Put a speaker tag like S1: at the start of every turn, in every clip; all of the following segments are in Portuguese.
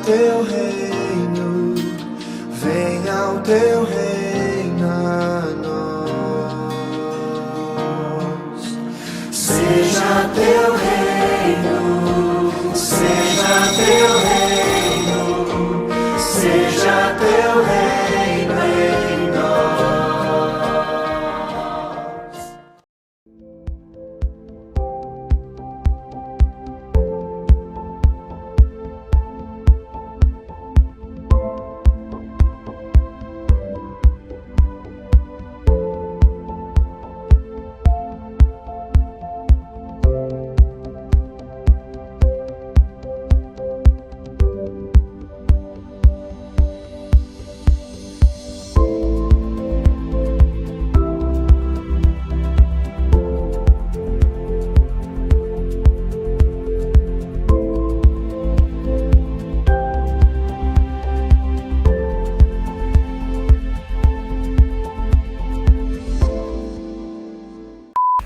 S1: teu reino, venha o teu reino a nós. Seja teu reino, seja teu reino, seja teu reino em nós.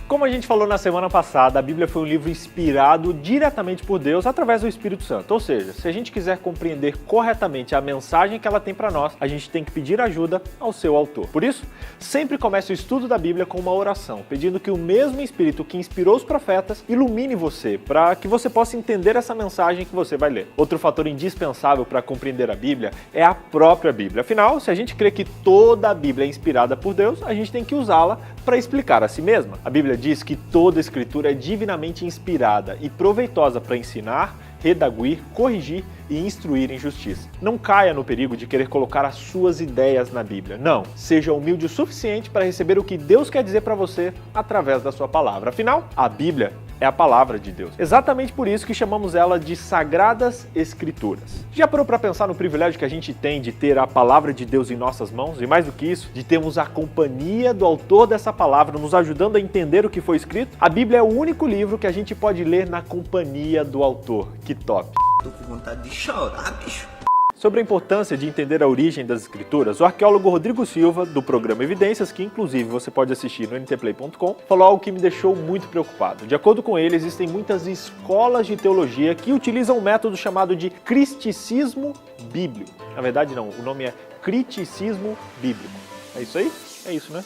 S2: Como a gente falou na semana passada, a Bíblia foi um livro inspirado diretamente por Deus através do Espírito Santo. Ou seja, se a gente quiser compreender corretamente a mensagem que ela tem para nós, a gente tem que pedir ajuda ao seu autor. Por isso, sempre comece o estudo da Bíblia com uma oração, pedindo que o mesmo Espírito que inspirou os profetas ilumine você, para que você possa entender essa mensagem que você vai ler. Outro fator indispensável para compreender a Bíblia é a própria Bíblia. Afinal, se a gente crê que toda a Bíblia é inspirada por Deus, a gente tem que usá-la para explicar a si mesma. A Bíblia diz que toda a Escritura é divinamente inspirada e proveitosa para ensinar, redaguir, corrigir e instruir em justiça. Não caia no perigo de querer colocar as suas ideias na Bíblia. Não, seja humilde o suficiente para receber o que Deus quer dizer para você através da sua palavra. Afinal, a Bíblia é a palavra de Deus. Exatamente por isso que chamamos ela de Sagradas Escrituras. Já parou para pensar no privilégio que a gente tem de ter a palavra de Deus em nossas mãos? E mais do que isso, de termos a companhia do autor dessa palavra nos ajudando a entender o que foi escrito? A Bíblia é o único livro que a gente pode ler na companhia do autor. Que top!
S3: Tô com vontade de chorar, bicho.
S2: Sobre a importância de entender a origem das escrituras, o arqueólogo Rodrigo Silva, do programa Evidências, que inclusive você pode assistir no ntplay.com, falou algo que me deixou muito preocupado. De acordo com ele, existem muitas escolas de teologia que utilizam um método chamado de criticismo bíblico. Na verdade não, o nome é criticismo bíblico. É isso aí? É isso, né?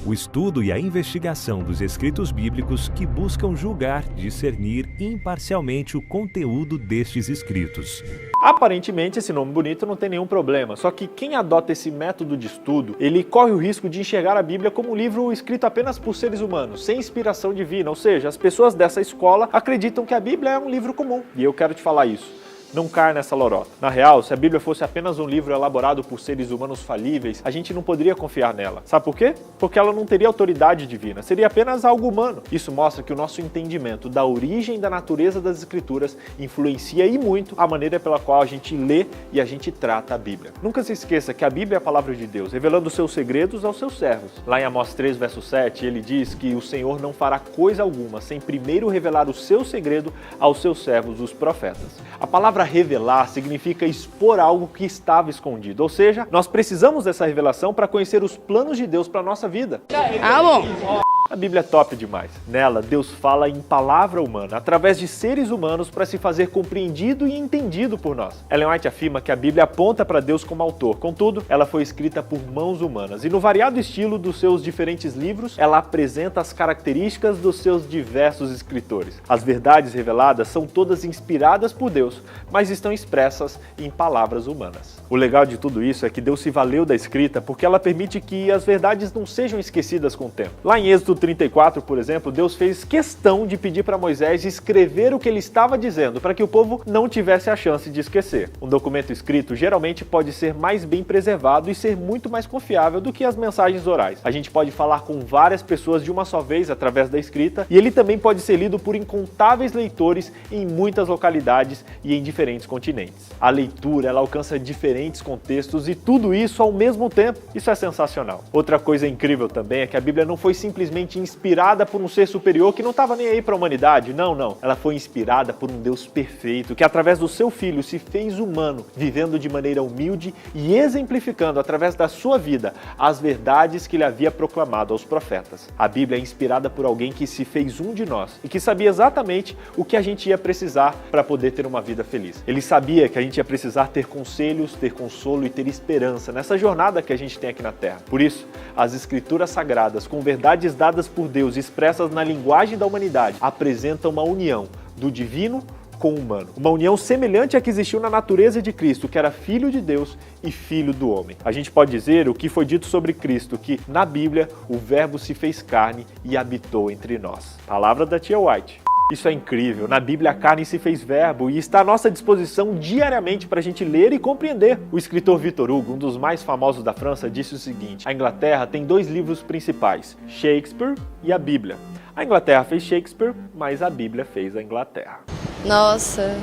S4: O estudo e a investigação dos escritos bíblicos que buscam julgar, discernir imparcialmente o conteúdo destes escritos.
S2: Aparentemente, esse nome bonito não tem nenhum problema, só que quem adota esse método de estudo, ele corre o risco de enxergar a Bíblia como um livro escrito apenas por seres humanos, sem inspiração divina, ou seja, as pessoas dessa escola acreditam que a Bíblia é um livro comum, e eu quero te falar isso. Não caia nessa lorota. Na real, se a Bíblia fosse apenas um livro elaborado por seres humanos falíveis, a gente não poderia confiar nela. Sabe por quê? Porque ela não teria autoridade divina, seria apenas algo humano. Isso mostra que o nosso entendimento da origem e da natureza das Escrituras influencia e muito a maneira pela qual a gente lê e a gente trata a Bíblia. Nunca se esqueça que a Bíblia é a palavra de Deus, revelando os seus segredos aos seus servos. Lá em Amós 3, verso 7, ele diz que o Senhor não fará coisa alguma sem primeiro revelar o seu segredo aos seus servos, os profetas. A palavra revelar significa expor algo que estava escondido, ou seja, nós precisamos dessa revelação para conhecer os planos de Deus para a nossa vida.
S5: Ah, bom.
S2: A Bíblia é top demais. Nela, Deus fala em palavra humana, através de seres humanos para se fazer compreendido e entendido por nós. Ellen White afirma que a Bíblia aponta para Deus como autor. Contudo, ela foi escrita por mãos humanas e no variado estilo dos seus diferentes livros, ela apresenta as características dos seus diversos escritores. As verdades reveladas são todas inspiradas por Deus, mas estão expressas em palavras humanas. O legal de tudo isso é que Deus se valeu da escrita porque ela permite que as verdades não sejam esquecidas com o tempo. Lá em Êxodo 34, por exemplo, Deus fez questão de pedir para Moisés escrever o que ele estava dizendo para que o povo não tivesse a chance de esquecer. Um documento escrito geralmente pode ser mais bem preservado e ser muito mais confiável do que as mensagens orais. A gente pode falar com várias pessoas de uma só vez através da escrita e ele também pode ser lido por incontáveis leitores em muitas localidades e em diferentes continentes. A leitura, ela alcança diferentes contextos e tudo isso ao mesmo tempo. Isso é sensacional. Outra coisa incrível também é que a Bíblia não foi simplesmente simplesmente inspirada por um ser superior que não estava nem aí para a humanidade. Não, não. Ela foi inspirada por um Deus perfeito, que através do seu Filho se fez humano, vivendo de maneira humilde e exemplificando através da sua vida as verdades que ele havia proclamado aos profetas. A Bíblia é inspirada por alguém que se fez um de nós e que sabia exatamente o que a gente ia precisar para poder ter uma vida feliz. Ele sabia que a gente ia precisar ter conselhos, ter consolo e ter esperança nessa jornada que a gente tem aqui na Terra. Por isso, as Escrituras Sagradas, com verdades dadas por Deus expressas na linguagem da humanidade, apresentam uma união do divino com o humano. Uma união semelhante à que existiu na natureza de Cristo, que era Filho de Deus e Filho do homem. A gente pode dizer o que foi dito sobre Cristo, que na Bíblia o Verbo se fez carne e habitou entre nós. Palavra da tia White. Isso é incrível. Na Bíblia a carne se fez verbo e está à nossa disposição diariamente para a gente ler e compreender. O escritor Victor Hugo, um dos mais famosos da França, disse o seguinte: a Inglaterra tem 2 livros principais, Shakespeare e a Bíblia. A Inglaterra fez Shakespeare, mas a Bíblia fez a Inglaterra.
S5: Nossa.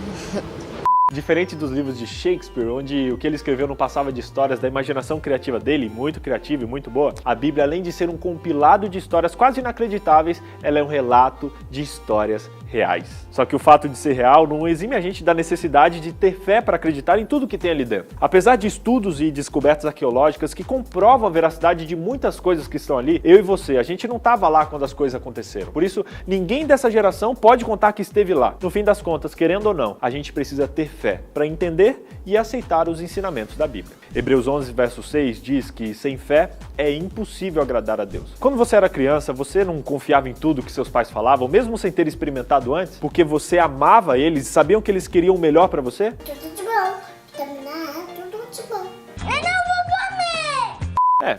S2: Diferente dos livros de Shakespeare, onde o que ele escreveu não passava de histórias da imaginação criativa dele, muito criativa e muito boa, a Bíblia, além de ser um compilado de histórias quase inacreditáveis, ela é um relato de histórias reais. Só que o fato de ser real não exime a gente da necessidade de ter fé para acreditar em tudo que tem ali dentro. Apesar de estudos e descobertas arqueológicas que comprovam a veracidade de muitas coisas que estão ali, eu e você, a gente não estava lá quando as coisas aconteceram. Por isso, ninguém dessa geração pode contar que esteve lá. No fim das contas, querendo ou não, a gente precisa ter fé para entender e aceitar os ensinamentos da Bíblia. Hebreus 11, verso 6 diz que sem fé é impossível agradar a Deus. Quando você era criança, você não confiava em tudo que seus pais falavam, mesmo sem ter experimentado antes, porque você amava eles e sabiam que eles queriam o melhor para você?
S6: Tudo de bom. Terminar tudo de bom.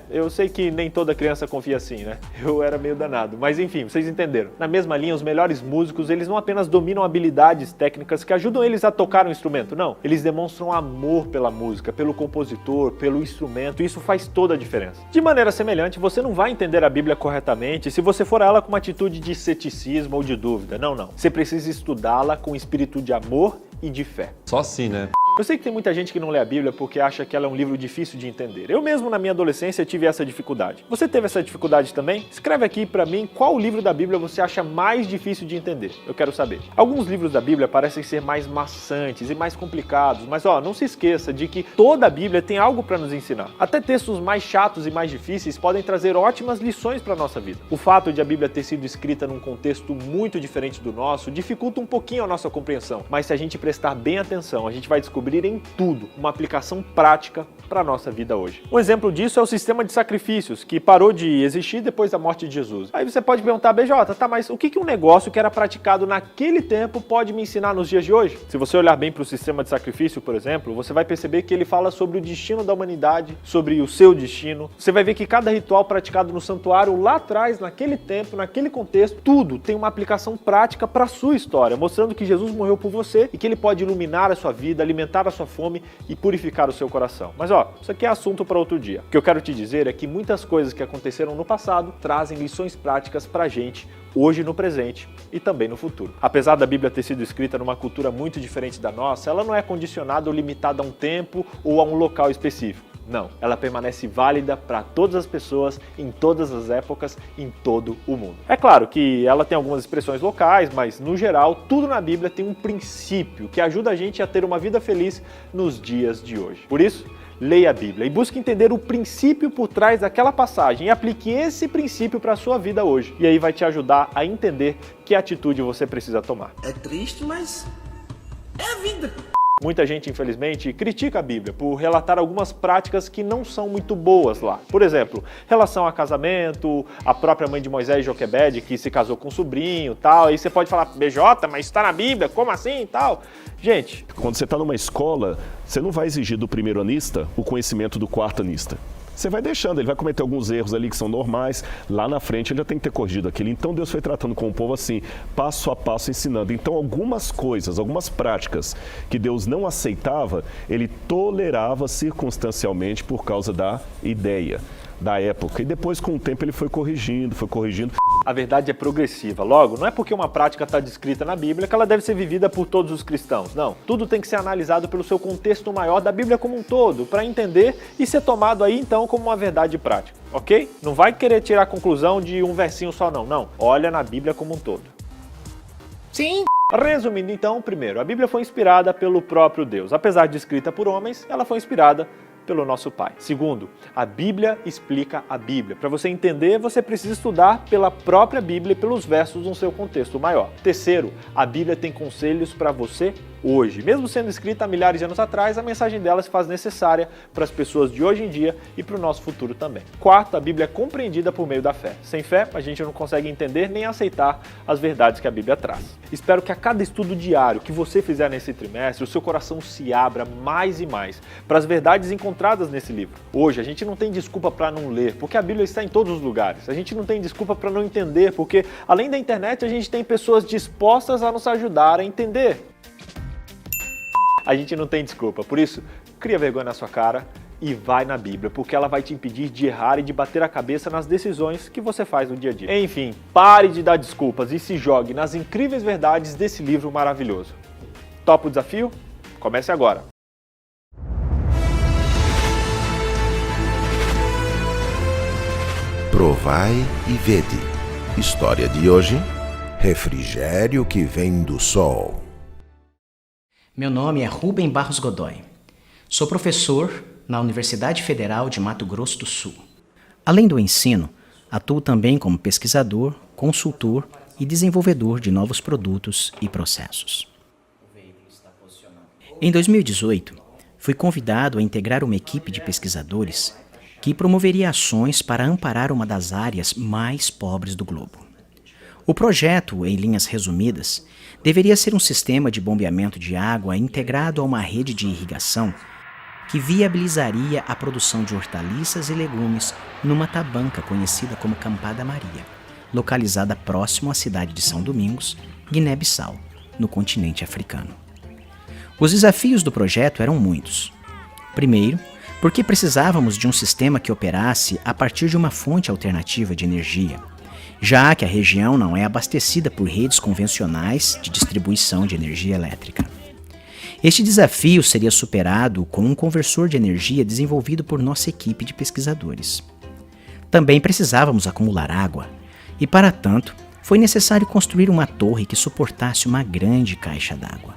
S2: Eu sei que nem toda criança confia assim, né? Eu era meio danado, mas enfim, vocês entenderam. Na mesma linha, os melhores músicos, eles não apenas dominam habilidades técnicas que ajudam eles a tocar um instrumento, não. Eles demonstram amor pela música, pelo compositor, pelo instrumento, e isso faz toda a diferença. De maneira semelhante, você não vai entender a Bíblia corretamente se você for a ela com uma atitude de ceticismo ou de dúvida. Não, não. Você precisa estudá-la com espírito de amor e de fé.
S7: Só assim, né?
S2: Eu sei que tem muita gente que não lê a Bíblia porque acha que ela é um livro difícil de entender. Eu mesmo, na minha adolescência, tive essa dificuldade. Você teve essa dificuldade também? Escreve aqui pra mim qual livro da Bíblia você acha mais difícil de entender. Eu quero saber. Alguns livros da Bíblia parecem ser mais maçantes e mais complicados, mas não se esqueça de que toda a Bíblia tem algo para nos ensinar. Até textos mais chatos e mais difíceis podem trazer ótimas lições para a nossa vida. O fato de a Bíblia ter sido escrita num contexto muito diferente do nosso dificulta um pouquinho a nossa compreensão, mas se a gente prestar bem atenção, a gente vai descobrir em tudo uma aplicação prática para a nossa vida hoje. Um exemplo disso é o sistema de sacrifícios, que parou de existir depois da morte de Jesus. Aí você pode perguntar, BJ, mas o que um negócio que era praticado naquele tempo pode me ensinar nos dias de hoje? Se você olhar bem para o sistema de sacrifício, por exemplo, você vai perceber que ele fala sobre o destino da humanidade, sobre o seu destino. Você vai ver que cada ritual praticado no santuário lá atrás, naquele tempo, naquele contexto, tudo tem uma aplicação prática para a sua história, mostrando que Jesus morreu por você e que ele pode iluminar a sua vida, alimentar a sua fome e purificar o seu coração. Mas isso aqui é assunto para outro dia. O que eu quero te dizer é que muitas coisas que aconteceram no passado trazem lições práticas para a gente hoje no presente e também no futuro. Apesar da Bíblia ter sido escrita numa cultura muito diferente da nossa, ela não é condicionada ou limitada a um tempo ou a um local específico. Não, ela permanece válida para todas as pessoas, em todas as épocas, em todo o mundo. É claro que ela tem algumas expressões locais, mas no geral, tudo na Bíblia tem um princípio que ajuda a gente a ter uma vida feliz nos dias de hoje. Por isso, leia a Bíblia e busque entender o princípio por trás daquela passagem e aplique esse princípio para a sua vida hoje. E aí vai te ajudar a entender que atitude você precisa tomar.
S3: É triste, mas é a vida.
S2: Muita gente, infelizmente, critica a Bíblia por relatar algumas práticas que não são muito boas lá. Por exemplo, relação a casamento, a própria mãe de Moisés, Joquebede, que se casou com um sobrinho e tal. Aí você pode falar, BJ, mas está na Bíblia, como assim e tal? Gente...
S8: Quando você está numa escola, você não vai exigir do primeiro anista o conhecimento do quarto anista. Você vai deixando, ele vai cometer alguns erros ali que são normais, lá na frente ele já tem que ter corrigido aquilo. Então Deus foi tratando com o povo assim, passo a passo, ensinando. Então algumas coisas, algumas práticas que Deus não aceitava, ele tolerava circunstancialmente por causa da ideia, da época. E depois, com o tempo, ele foi corrigindo.
S2: A verdade é progressiva. Logo, não é porque uma prática está descrita na Bíblia que ela deve ser vivida por todos os cristãos. Não. Tudo tem que ser analisado pelo seu contexto maior da Bíblia como um todo, para entender e ser tomado aí então como uma verdade prática, ok? Não vai querer tirar a conclusão de um versinho só não. Não. Olha na Bíblia como um todo.
S3: Sim.
S2: Resumindo então, primeiro, a Bíblia foi inspirada pelo próprio Deus. Apesar de escrita por homens, ela foi inspirada pelo nosso Pai. Segundo, a Bíblia explica a Bíblia. Para você entender, você precisa estudar pela própria Bíblia e pelos versos no seu contexto maior. Terceiro, a Bíblia tem conselhos para você hoje. Mesmo sendo escrita há milhares de anos atrás, a mensagem dela se faz necessária para as pessoas de hoje em dia e para o nosso futuro também. Quarto, a Bíblia é compreendida por meio da fé. Sem fé, a gente não consegue entender nem aceitar as verdades que a Bíblia traz. Espero que a cada estudo diário que você fizer nesse trimestre, o seu coração se abra mais e mais para as verdades encontradas nesse livro. Hoje, a gente não tem desculpa para não ler, porque a Bíblia está em todos os lugares. A gente não tem desculpa para não entender, porque além da internet, a gente tem pessoas dispostas a nos ajudar a entender. A gente não tem desculpa, por isso, cria vergonha na sua cara e vai na Bíblia, porque ela vai te impedir de errar e de bater a cabeça nas decisões que você faz no dia a dia. Enfim, pare de dar desculpas e se jogue nas incríveis verdades desse livro maravilhoso. Topa o desafio? Comece agora!
S5: Provai e vede. História de hoje: refrigério que vem do sol.
S7: Meu nome é Rubem Barros Godoy. Sou professor na Universidade Federal de Mato Grosso do Sul. Além do ensino, atuo também como pesquisador, consultor e desenvolvedor de novos produtos e processos. Em 2018, fui convidado a integrar uma equipe de pesquisadores que promoveria ações para amparar uma das áreas mais pobres do globo. O projeto, em linhas resumidas, deveria ser um sistema de bombeamento de água integrado a uma rede de irrigação que viabilizaria a produção de hortaliças e legumes numa tabanca conhecida como Campada Maria, localizada próximo à cidade de São Domingos, Guiné-Bissau, no continente africano. Os desafios do projeto eram muitos. Primeiro, porque precisávamos de um sistema que operasse a partir de uma fonte alternativa de energia, já que a região não é abastecida por redes convencionais de distribuição de energia elétrica. Este desafio seria superado com um conversor de energia desenvolvido por nossa equipe de pesquisadores. Também precisávamos acumular água, e para tanto, foi necessário construir uma torre que suportasse uma grande caixa d'água.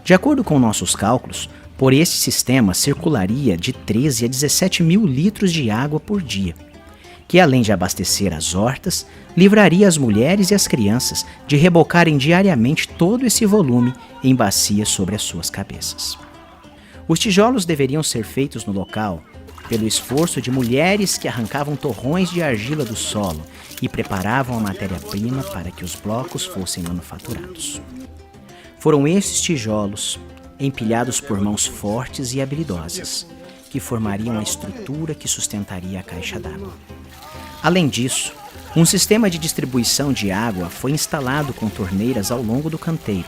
S7: De acordo com nossos cálculos, por este sistema circularia de 13 a 17 mil litros de água por dia, que além de abastecer as hortas, livraria as mulheres e as crianças de rebocarem diariamente todo esse volume em bacias sobre as suas cabeças. Os tijolos deveriam ser feitos no local pelo esforço de mulheres que arrancavam torrões de argila do solo e preparavam a matéria-prima para que os blocos fossem manufaturados. Foram esses tijolos, empilhados por mãos fortes e habilidosas, que formariam a estrutura que sustentaria a caixa d'água. Além disso, um sistema de distribuição de água foi instalado com torneiras ao longo do canteiro,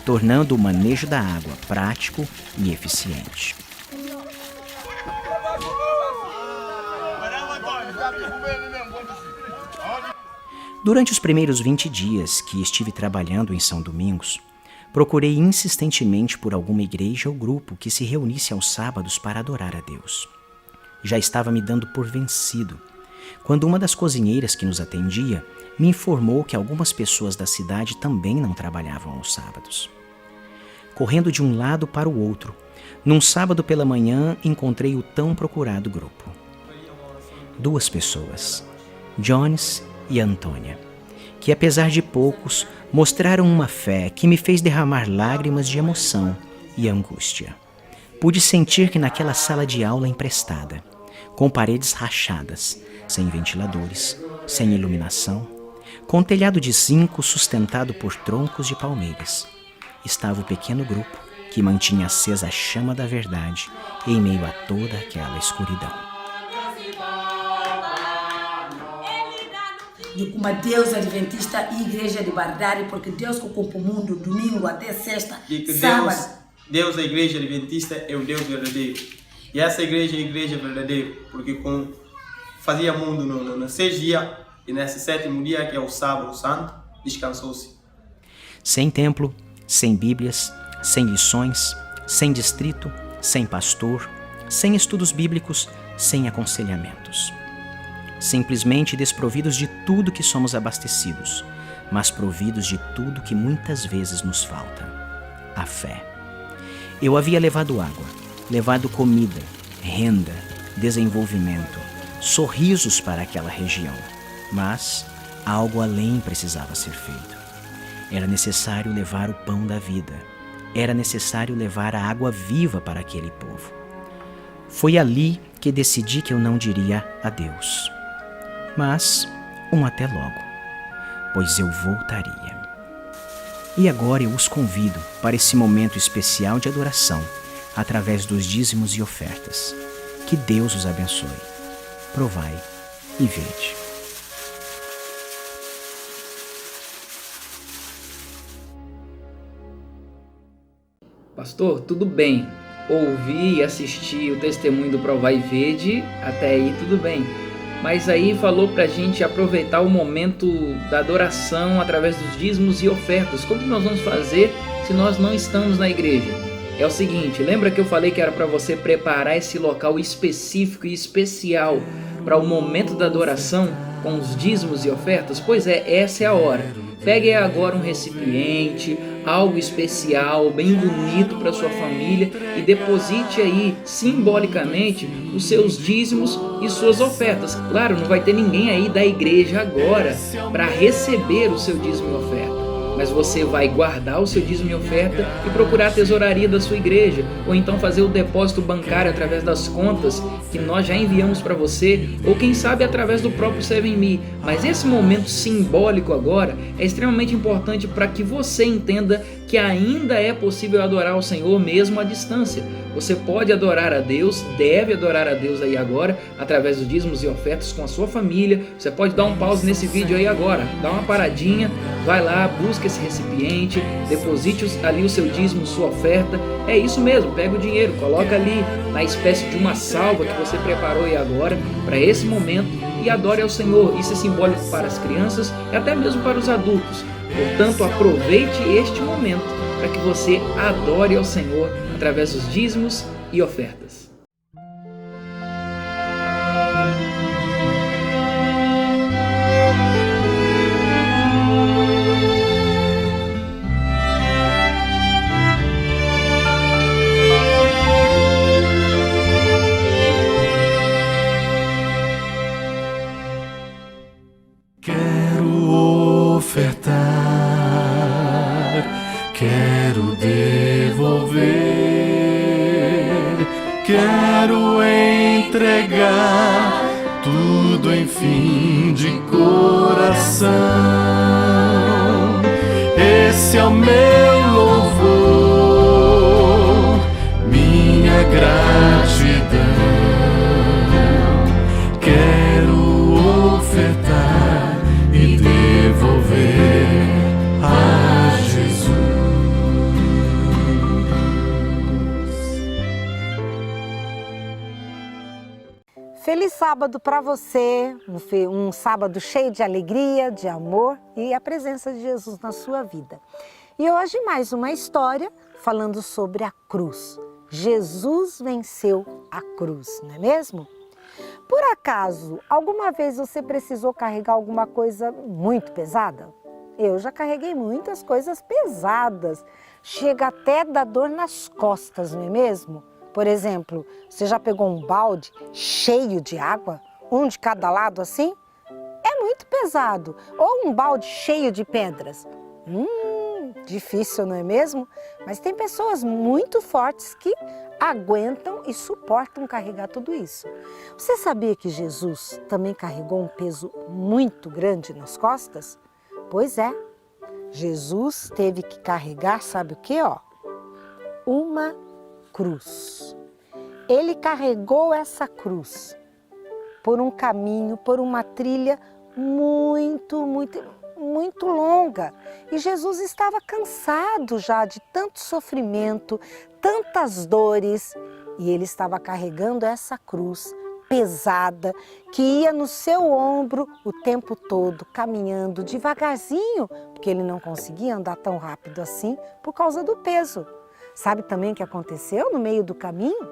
S7: tornando o manejo da água prático e eficiente. Durante os primeiros 20 dias que estive trabalhando em São Domingos, procurei insistentemente por alguma igreja ou grupo que se reunisse aos sábados para adorar a Deus. Já estava me dando por vencido, quando uma das cozinheiras que nos atendia me informou que algumas pessoas da cidade também não trabalhavam aos sábados. Correndo de um lado para o outro, num sábado pela manhã encontrei o tão procurado grupo. 2 pessoas, Jones e Antônia, que apesar de poucos, mostraram uma fé que me fez derramar lágrimas de emoção e angústia. Pude sentir que naquela sala de aula emprestada, com paredes rachadas, sem ventiladores, sem iluminação, com telhado de zinco sustentado por troncos de palmeiras, estava o pequeno grupo que mantinha acesa a chama da verdade em meio a toda aquela escuridão.
S9: De uma Deus adventista e igreja de verdade, porque Deus que ocupa o mundo domingo até sexta, sábado.
S3: Deus da igreja adventista é o Deus verdadeiro. E essa igreja é a igreja verdadeira, porque fazia mundo nos 6 dias, E nesse sétimo dia, que é o sábado santo, descansou-se.
S7: Sem templo, sem Bíblias, sem lições, sem distrito, sem pastor, sem estudos bíblicos, sem aconselhamentos. Simplesmente desprovidos de tudo que somos abastecidos, mas providos de tudo que muitas vezes nos falta: a fé. Eu havia levado água, levado comida, renda, desenvolvimento, sorrisos para aquela região, mas algo além precisava ser feito. Era necessário levar o pão da vida. Era necessário levar a água viva para aquele povo. Foi ali que decidi que eu não diria adeus, mas até logo, pois eu voltaria. E agora eu os convido para esse momento especial de adoração, através dos dízimos e ofertas. Que Deus os abençoe. Provai e vede.
S10: Pastor, tudo bem. Ouvi e assisti o testemunho do Provai e Vede, até aí tudo bem. Mas aí falou pra gente aproveitar o momento da adoração através dos dízimos e ofertas. Como nós vamos fazer se nós não estamos na igreja? É o seguinte, lembra que eu falei que era para você preparar esse local específico e especial para o momento da adoração com os dízimos e ofertas? Pois é, essa é a hora. Pegue agora um recipiente, algo especial, bem bonito para sua família e deposite aí simbolicamente os seus dízimos e suas ofertas. Claro, não vai ter ninguém aí da igreja agora para receber o seu dízimo e oferta, mas você vai guardar o seu dízimo e oferta e procurar a tesouraria da sua igreja, ou então fazer o depósito bancário através das contas que nós já enviamos para você, ou quem sabe através do próprio 7Me. Mas esse momento simbólico agora é extremamente importante para que você entenda que ainda é possível adorar o Senhor mesmo à distância. Você pode adorar a Deus, deve adorar a Deus aí agora, através dos dízimos e ofertas com a sua família. Você pode dar um pause nesse vídeo aí agora, dá uma paradinha, vai lá, busca esse recipiente, deposite ali o seu dízimo, sua oferta. É isso mesmo, pega o dinheiro, coloca ali na espécie de uma salva que você preparou aí agora para esse momento e adore ao Senhor. Isso é simbólico para as crianças e até mesmo para os adultos. Portanto, aproveite este momento para que você adore ao Senhor através dos dízimos e ofertas.
S1: Quero devolver, quero entregar tudo, enfim, de coração. Esse é o meu louvor, minha gratidão. Quero ofertar e devolver a Jesus.
S11: Feliz sábado para você, um sábado cheio de alegria, de amor e a presença de Jesus na sua vida. E hoje mais uma história falando sobre a cruz. Jesus venceu a cruz, não é mesmo? Por acaso, alguma vez você precisou carregar alguma coisa muito pesada? Eu já carreguei muitas coisas pesadas, chega até dar dor nas costas, não é mesmo? Por exemplo, você já pegou um balde cheio de água, um de cada lado assim? É muito pesado. Ou um balde cheio de pedras. Difícil, não é mesmo? Mas tem pessoas muito fortes que aguentam e suportam carregar tudo isso. Você sabia que Jesus também carregou um peso muito grande nas costas? Pois é, Jesus teve que carregar, sabe o que? Uma cruz. Ele carregou essa cruz por um caminho, por uma trilha muito longa. E Jesus estava cansado já de tanto sofrimento, tantas dores, e ele estava carregando essa cruz pesada, que ia no seu ombro o tempo todo, caminhando devagarzinho, porque ele não conseguia andar tão rápido assim por causa do peso. Sabe também o que aconteceu no meio do caminho?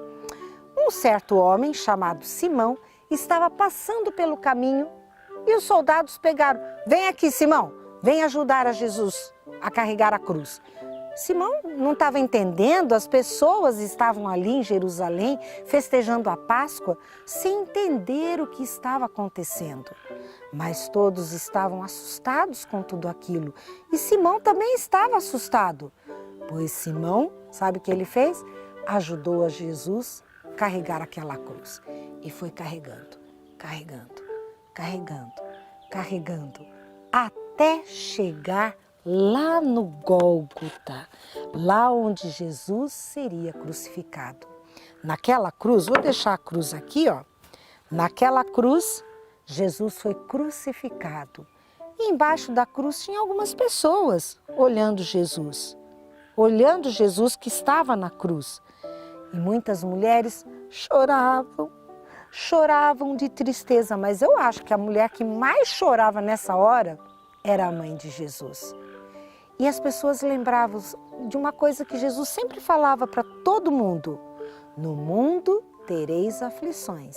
S11: Um certo homem chamado Simão estava passando pelo caminho e os soldados pegaram: vem aqui, Simão, vem ajudar a Jesus a carregar a cruz. Simão não estava entendendo, as pessoas estavam ali em Jerusalém festejando a Páscoa sem entender o que estava acontecendo. Mas todos estavam assustados com tudo aquilo e Simão também estava assustado, pois Simão, sabe o que ele fez? Ajudou a Jesus a carregar aquela cruz e foi carregando, carregando, carregando, carregando, até chegar lá no Gólgota, lá onde Jesus seria crucificado. Naquela cruz, vou deixar a cruz aqui, ó. Naquela cruz, Jesus foi crucificado. E embaixo da cruz tinha algumas pessoas olhando Jesus que estava na cruz. E muitas mulheres choravam de tristeza, mas eu acho que a mulher que mais chorava nessa hora era a mãe de Jesus. E as pessoas lembravam de uma coisa que Jesus sempre falava para todo mundo: no mundo tereis aflições,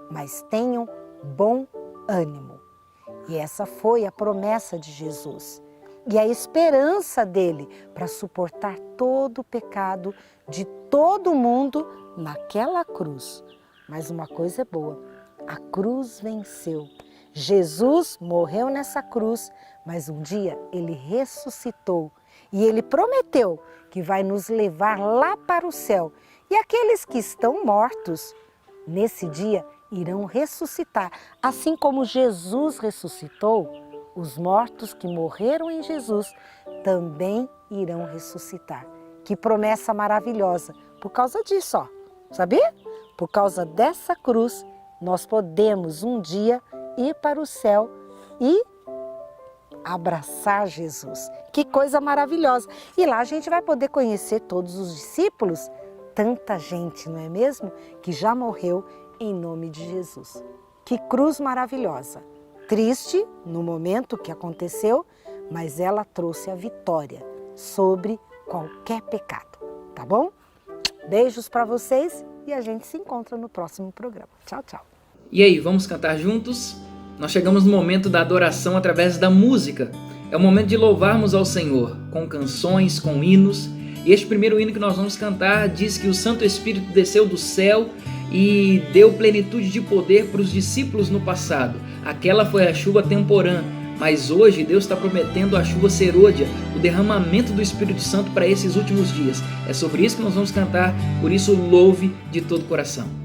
S11: mas tenham bom ânimo. E essa foi a promessa de Jesus e a esperança dele para suportar todo o pecado de todo mundo naquela cruz. Mas uma coisa é boa: a cruz venceu. Jesus morreu nessa cruz, mas um dia ele ressuscitou e ele prometeu que vai nos levar lá para o céu. E aqueles que estão mortos, nesse dia, irão ressuscitar. Assim como Jesus ressuscitou, os mortos que morreram em Jesus também irão ressuscitar. Que promessa maravilhosa! Por causa disso, ó, sabia? Por causa dessa cruz, nós podemos um dia ir para o céu e abraçar Jesus. Que coisa maravilhosa! E lá a gente vai poder conhecer todos os discípulos, tanta gente, não é mesmo? Que já morreu em nome de Jesus. Que cruz maravilhosa! Triste no momento que aconteceu, mas ela trouxe a vitória sobre qualquer pecado, tá bom? Beijos para vocês e a gente se encontra no próximo programa. Tchau, tchau.
S10: E aí, vamos cantar juntos? Nós chegamos no momento da adoração através da música. É o momento de louvarmos ao Senhor, com canções, com hinos. E este primeiro hino que nós vamos cantar diz que o Santo Espírito desceu do céu e deu plenitude de poder para os discípulos no passado. Aquela foi a chuva temporã, mas hoje Deus está prometendo a chuva serôdia, o derramamento do Espírito Santo para esses últimos dias. É sobre isso que nós vamos cantar, por isso louve de todo o coração.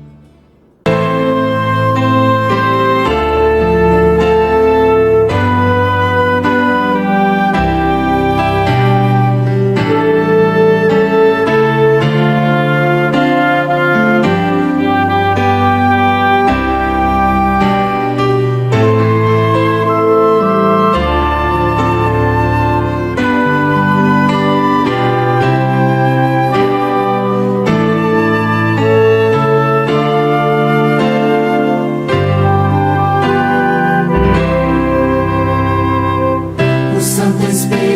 S1: Vem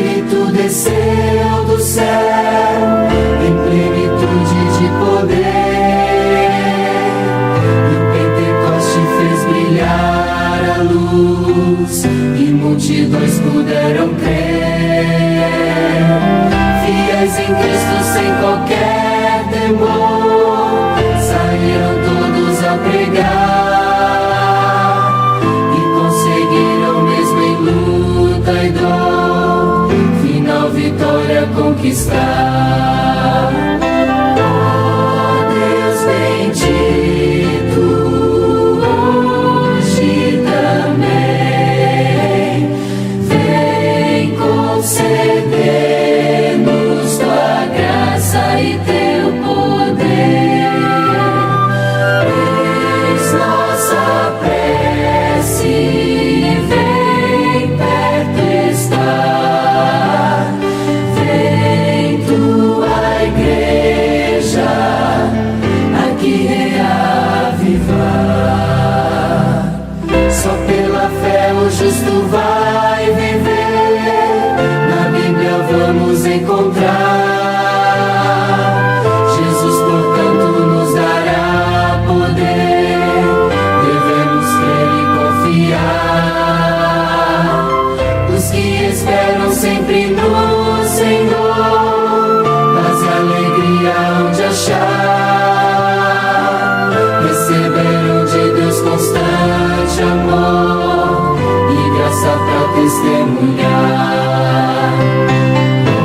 S1: constante amor e graça pra testemunhar.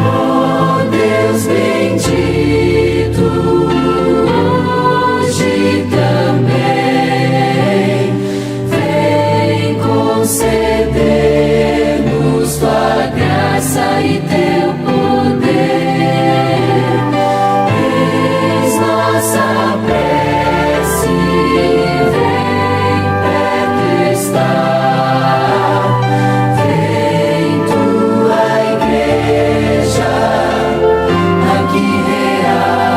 S1: Oh Deus bendito, hoje também vem conceder-nos tua graça e teu poder. Eis nossa prece, vem perto estar. Vem tua igreja aqui reavivar.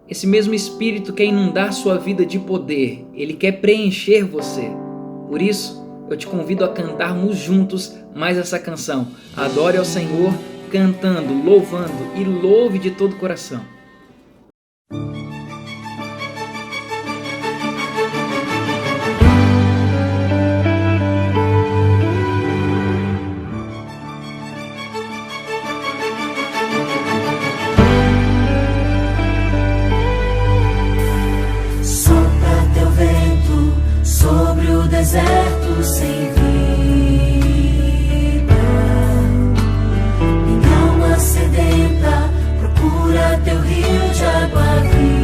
S10: Esse mesmo Espírito quer inundar sua vida de poder. Ele quer preencher você. Por isso, eu te convido a cantarmos juntos mais essa canção. Adore ao Senhor, cantando, louvando e louve de todo o coração.
S1: Sopra teu vento sobre o deserto sem vida. Minha alma sedenta procura teu rio de água viva.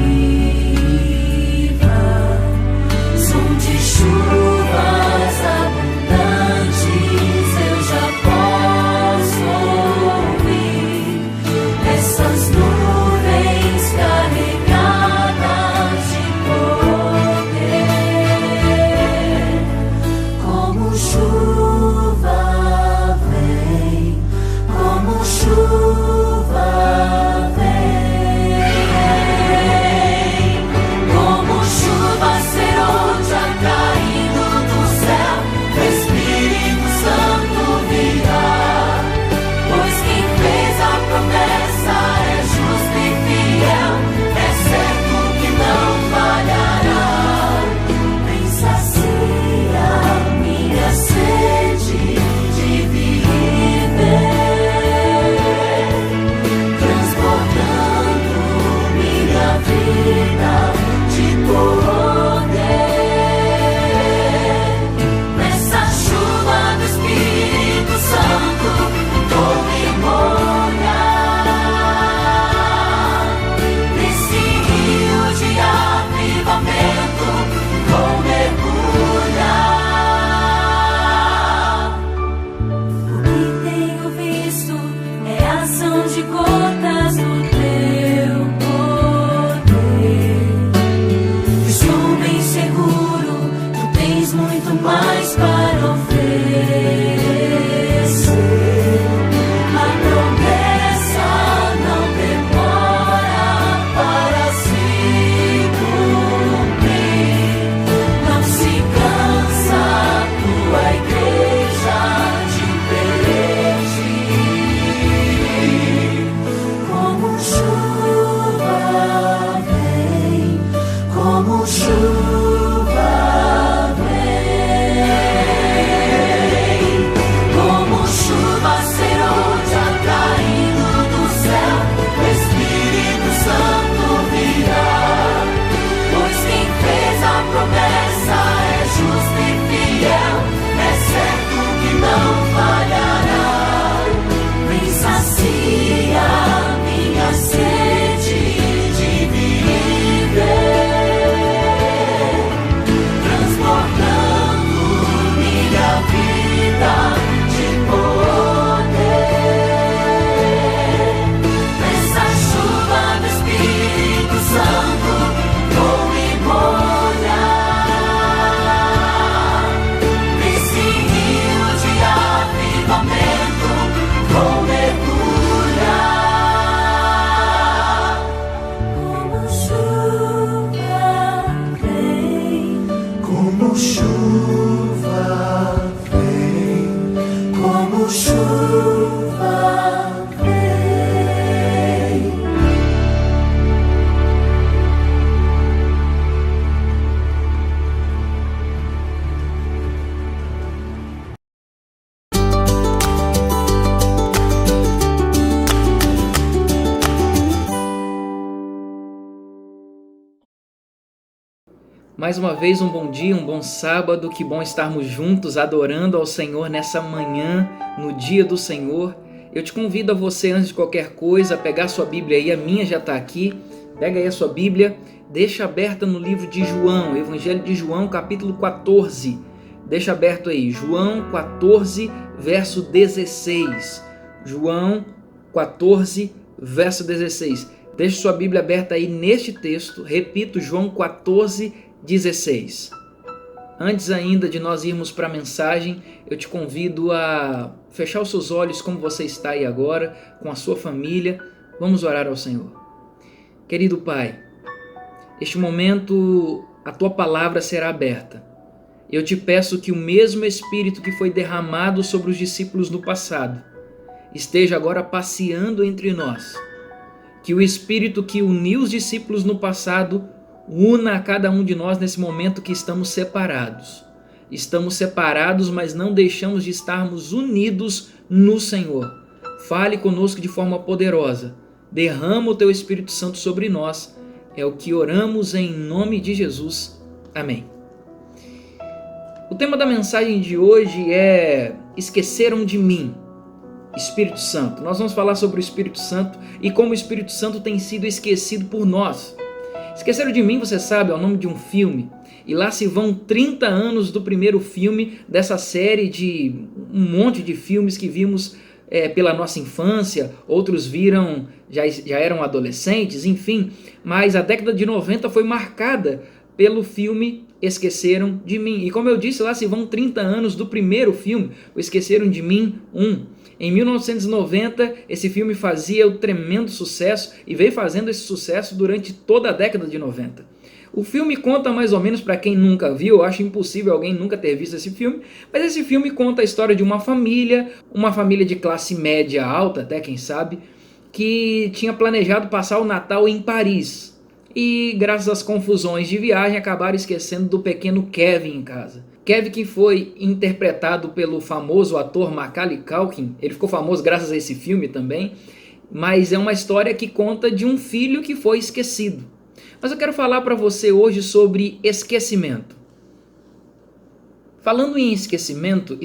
S10: Mais uma vez, um bom dia, um bom sábado, que bom estarmos juntos adorando ao Senhor nessa manhã, no dia do Senhor. Eu te convido a você, antes de qualquer coisa, a pegar sua Bíblia aí, a minha já está aqui. Pega aí a sua Bíblia, deixa aberta no livro de João, Evangelho de João, capítulo 14. Deixa aberto aí, João 14, verso 16. João 14, verso 16. Deixa sua Bíblia aberta aí neste texto, repito, João 14, 16. Antes ainda de nós irmos para a mensagem, eu te convido a fechar os seus olhos como você está aí agora, com a sua família. Vamos orar ao Senhor. Querido Pai, neste momento a Tua palavra será aberta. Eu te peço que o mesmo Espírito que foi derramado sobre os discípulos no passado esteja agora passeando entre nós. Que o Espírito que uniu os discípulos no passado una a cada um de nós nesse momento que estamos separados. Estamos separados, mas não deixamos de estarmos unidos no Senhor. Fale conosco de forma poderosa. Derrama o Teu Espírito Santo sobre nós. É o que oramos em nome de Jesus. Amém. O tema da mensagem de hoje é Esqueceram de mim, Espírito Santo. Nós vamos falar sobre o Espírito Santo e como o Espírito Santo tem sido esquecido por nós. Esqueceram de Mim, você sabe, é o nome de um filme. E lá se vão 30 anos do primeiro filme dessa série de um monte de filmes que vimos pela nossa infância. Outros viram, já eram adolescentes, enfim. Mas a década de 90 foi marcada pelo filme Esqueceram de Mim. E como eu disse, lá se vão 30 anos do primeiro filme, o Esqueceram de Mim 1. Em 1990, esse filme fazia um tremendo sucesso e veio fazendo esse sucesso durante toda a década de 90. O filme conta mais ou menos, para quem nunca viu, eu acho impossível alguém nunca ter visto esse filme, mas esse filme conta a história de uma família de classe média alta, até quem sabe, que tinha planejado passar o Natal em Paris. E graças às confusões de viagem acabaram esquecendo do pequeno Kevin em casa. Kevin, que foi interpretado pelo famoso ator Macaulay Culkin, ele ficou famoso graças a esse filme também, mas é uma história que conta de um filho que foi esquecido. Mas eu quero falar para você hoje sobre esquecimento. Falando em esquecimento,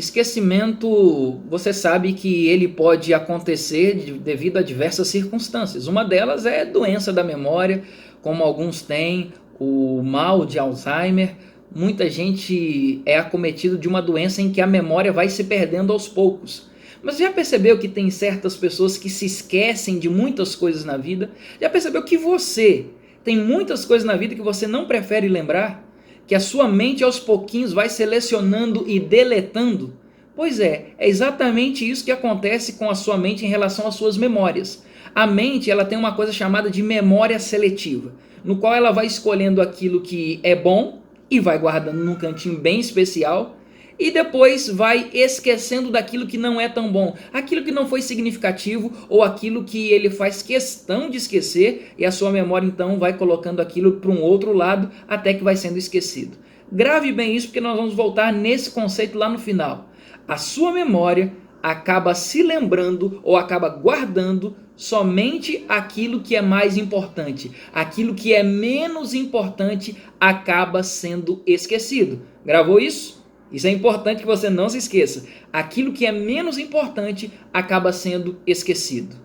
S10: você sabe que ele pode acontecer devido a diversas circunstâncias. Uma delas é doença da memória, como alguns têm, o mal de Alzheimer. Muita gente é acometido de uma doença em que a memória vai se perdendo aos poucos. Mas já percebeu que tem certas pessoas que se esquecem de muitas coisas na vida? Já percebeu que você tem muitas coisas na vida que você não prefere lembrar? Que a sua mente aos pouquinhos vai selecionando e deletando? Pois é exatamente isso que acontece com a sua mente em relação às suas memórias. A mente, ela tem uma coisa chamada de memória seletiva, no qual ela vai escolhendo aquilo que é bom e vai guardando num cantinho bem especial, e depois vai esquecendo daquilo que não é tão bom, aquilo que não foi significativo, ou aquilo que ele faz questão de esquecer, e a sua memória então vai colocando aquilo para um outro lado, até que vai sendo esquecido. Grave bem isso, porque nós vamos voltar nesse conceito lá no final. A sua memória acaba se lembrando ou acaba guardando somente aquilo que é mais importante. Aquilo que é menos importante acaba sendo esquecido. Gravou isso? Isso é importante que você não se esqueça. Aquilo que é menos importante acaba sendo esquecido.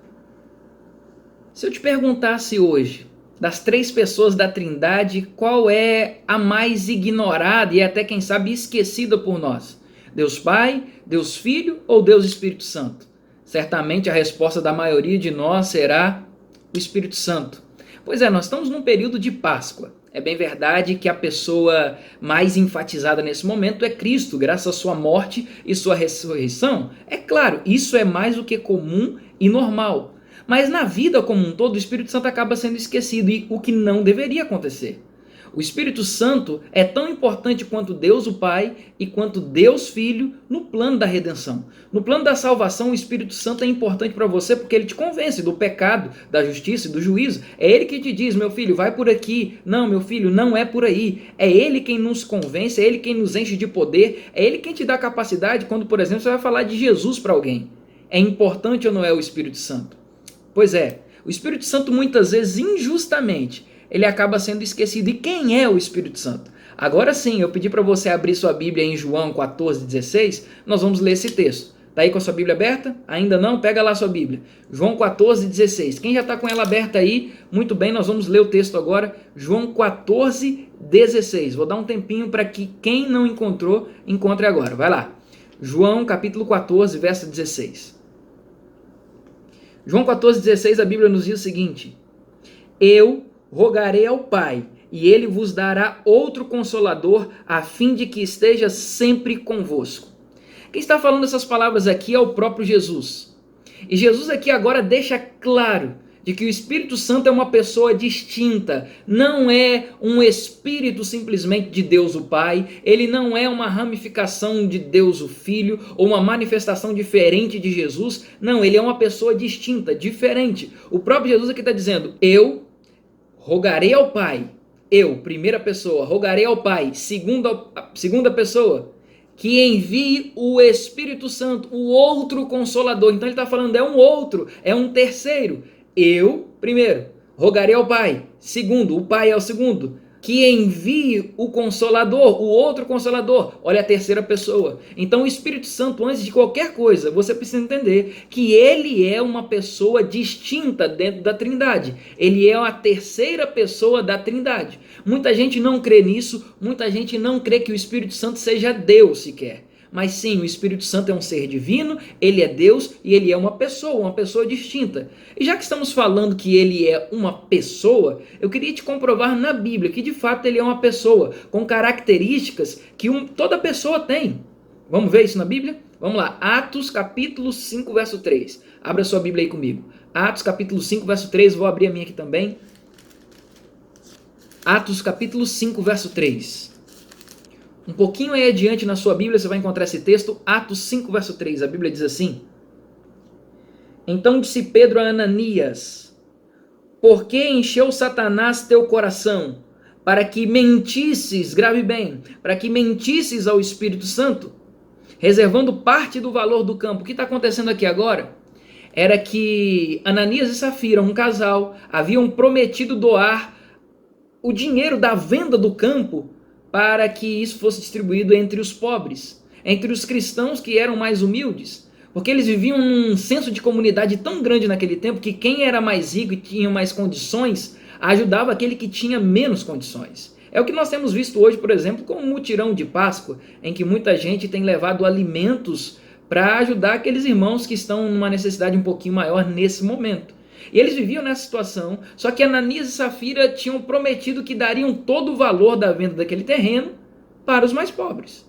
S10: Se eu te perguntasse hoje, das 3 pessoas da Trindade, qual é a mais ignorada e até, quem sabe, esquecida por nós? Deus Pai, Deus Filho ou Deus Espírito Santo? Certamente a resposta da maioria de nós será o Espírito Santo. Pois é, nós estamos num período de Páscoa. É bem verdade que a pessoa mais enfatizada nesse momento é Cristo, graças à sua morte e sua ressurreição. É claro, isso é mais do que comum e normal. Mas na vida como um todo, o Espírito Santo acaba sendo esquecido, e o que não deveria acontecer. O Espírito Santo é tão importante quanto Deus o Pai e quanto Deus Filho no plano da redenção. No plano da salvação, o Espírito Santo é importante para você porque ele te convence do pecado, da justiça e do juízo. É ele que te diz, meu filho, vai por aqui. Não, meu filho, não é por aí. É ele quem nos convence, é ele quem nos enche de poder, é ele quem te dá capacidade quando, por exemplo, você vai falar de Jesus para alguém. É importante ou não é o Espírito Santo? Pois é, o Espírito Santo muitas vezes, injustamente, ele acaba sendo esquecido. E quem é o Espírito Santo? Agora sim, eu pedi para você abrir sua Bíblia em João 14:16, nós vamos ler esse texto. Tá aí com a sua Bíblia aberta? Ainda não? Pega lá a sua Bíblia. João 14:16. Quem já está com ela aberta aí, muito bem, nós vamos ler o texto agora. João 14:16. Vou dar um tempinho para que quem não encontrou, encontre agora. Vai lá. João capítulo 14, verso 16. João 14:16, a Bíblia nos diz o seguinte: Eu rogarei ao Pai, e ele vos dará outro Consolador, a fim de que esteja sempre convosco. Quem está falando essas palavras aqui é o próprio Jesus. E Jesus aqui agora deixa claro de que o Espírito Santo é uma pessoa distinta, não é um espírito simplesmente de Deus o Pai, ele não é uma ramificação de Deus o Filho, ou uma manifestação diferente de Jesus, não, ele é uma pessoa distinta, diferente. O próprio Jesus aqui está dizendo: eu rogarei ao Pai, eu, primeira pessoa, rogarei ao Pai, segunda pessoa, que envie o Espírito Santo, o outro Consolador. Então ele está falando, é um outro, é um terceiro. Eu, primeiro, rogarei ao Pai. Segundo, o Pai é o segundo. Que envie o Consolador, o outro Consolador. Olha a terceira pessoa. Então o Espírito Santo, antes de qualquer coisa, você precisa entender que ele é uma pessoa distinta dentro da Trindade. Ele é a terceira pessoa da Trindade. Muita gente não crê nisso, muita gente não crê que o Espírito Santo seja Deus sequer. Mas sim, o Espírito Santo é um ser divino, ele é Deus e ele é uma pessoa distinta. E já que estamos falando que ele é uma pessoa, eu queria te comprovar na Bíblia que de fato ele é uma pessoa com características que toda pessoa tem. Vamos ver isso na Bíblia? Vamos lá, Atos capítulo 5, verso 3. Abra sua Bíblia aí comigo. Atos capítulo 5, verso 3, vou abrir a minha aqui também. Atos capítulo 5, verso 3. Um pouquinho aí adiante na sua Bíblia você vai encontrar esse texto, Atos 5, verso 3. A Bíblia diz assim: Então disse Pedro a Ananias: Por que encheu Satanás teu coração, para que mentisses, grave bem, para que mentisses ao Espírito Santo, reservando parte do valor do campo? O que está acontecendo aqui agora? Era que Ananias e Safira, um casal, haviam prometido doar o dinheiro da venda do campo para que isso fosse distribuído entre os pobres, entre os cristãos que eram mais humildes, porque eles viviam num senso de comunidade tão grande naquele tempo que quem era mais rico e tinha mais condições ajudava aquele que tinha menos condições. É o que nós temos visto hoje, por exemplo, com o mutirão de Páscoa, em que muita gente tem levado alimentos para ajudar aqueles irmãos que estão numa necessidade um pouquinho maior nesse momento. E eles viviam nessa situação, só que Ananias e Safira tinham prometido que dariam todo o valor da venda daquele terreno para os mais pobres.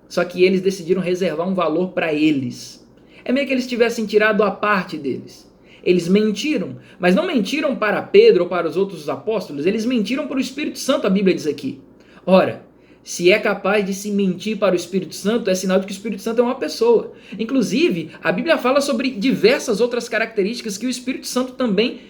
S10: Só que eles decidiram reservar um valor para eles. É meio que eles tivessem tirado a parte deles. Eles mentiram, mas não mentiram para Pedro ou para os outros apóstolos, eles mentiram para o Espírito Santo, a Bíblia diz aqui. Ora, se é capaz de se mentir para o Espírito Santo, é sinal de que o Espírito Santo é uma pessoa. Inclusive, a Bíblia fala sobre diversas outras características que o Espírito Santo também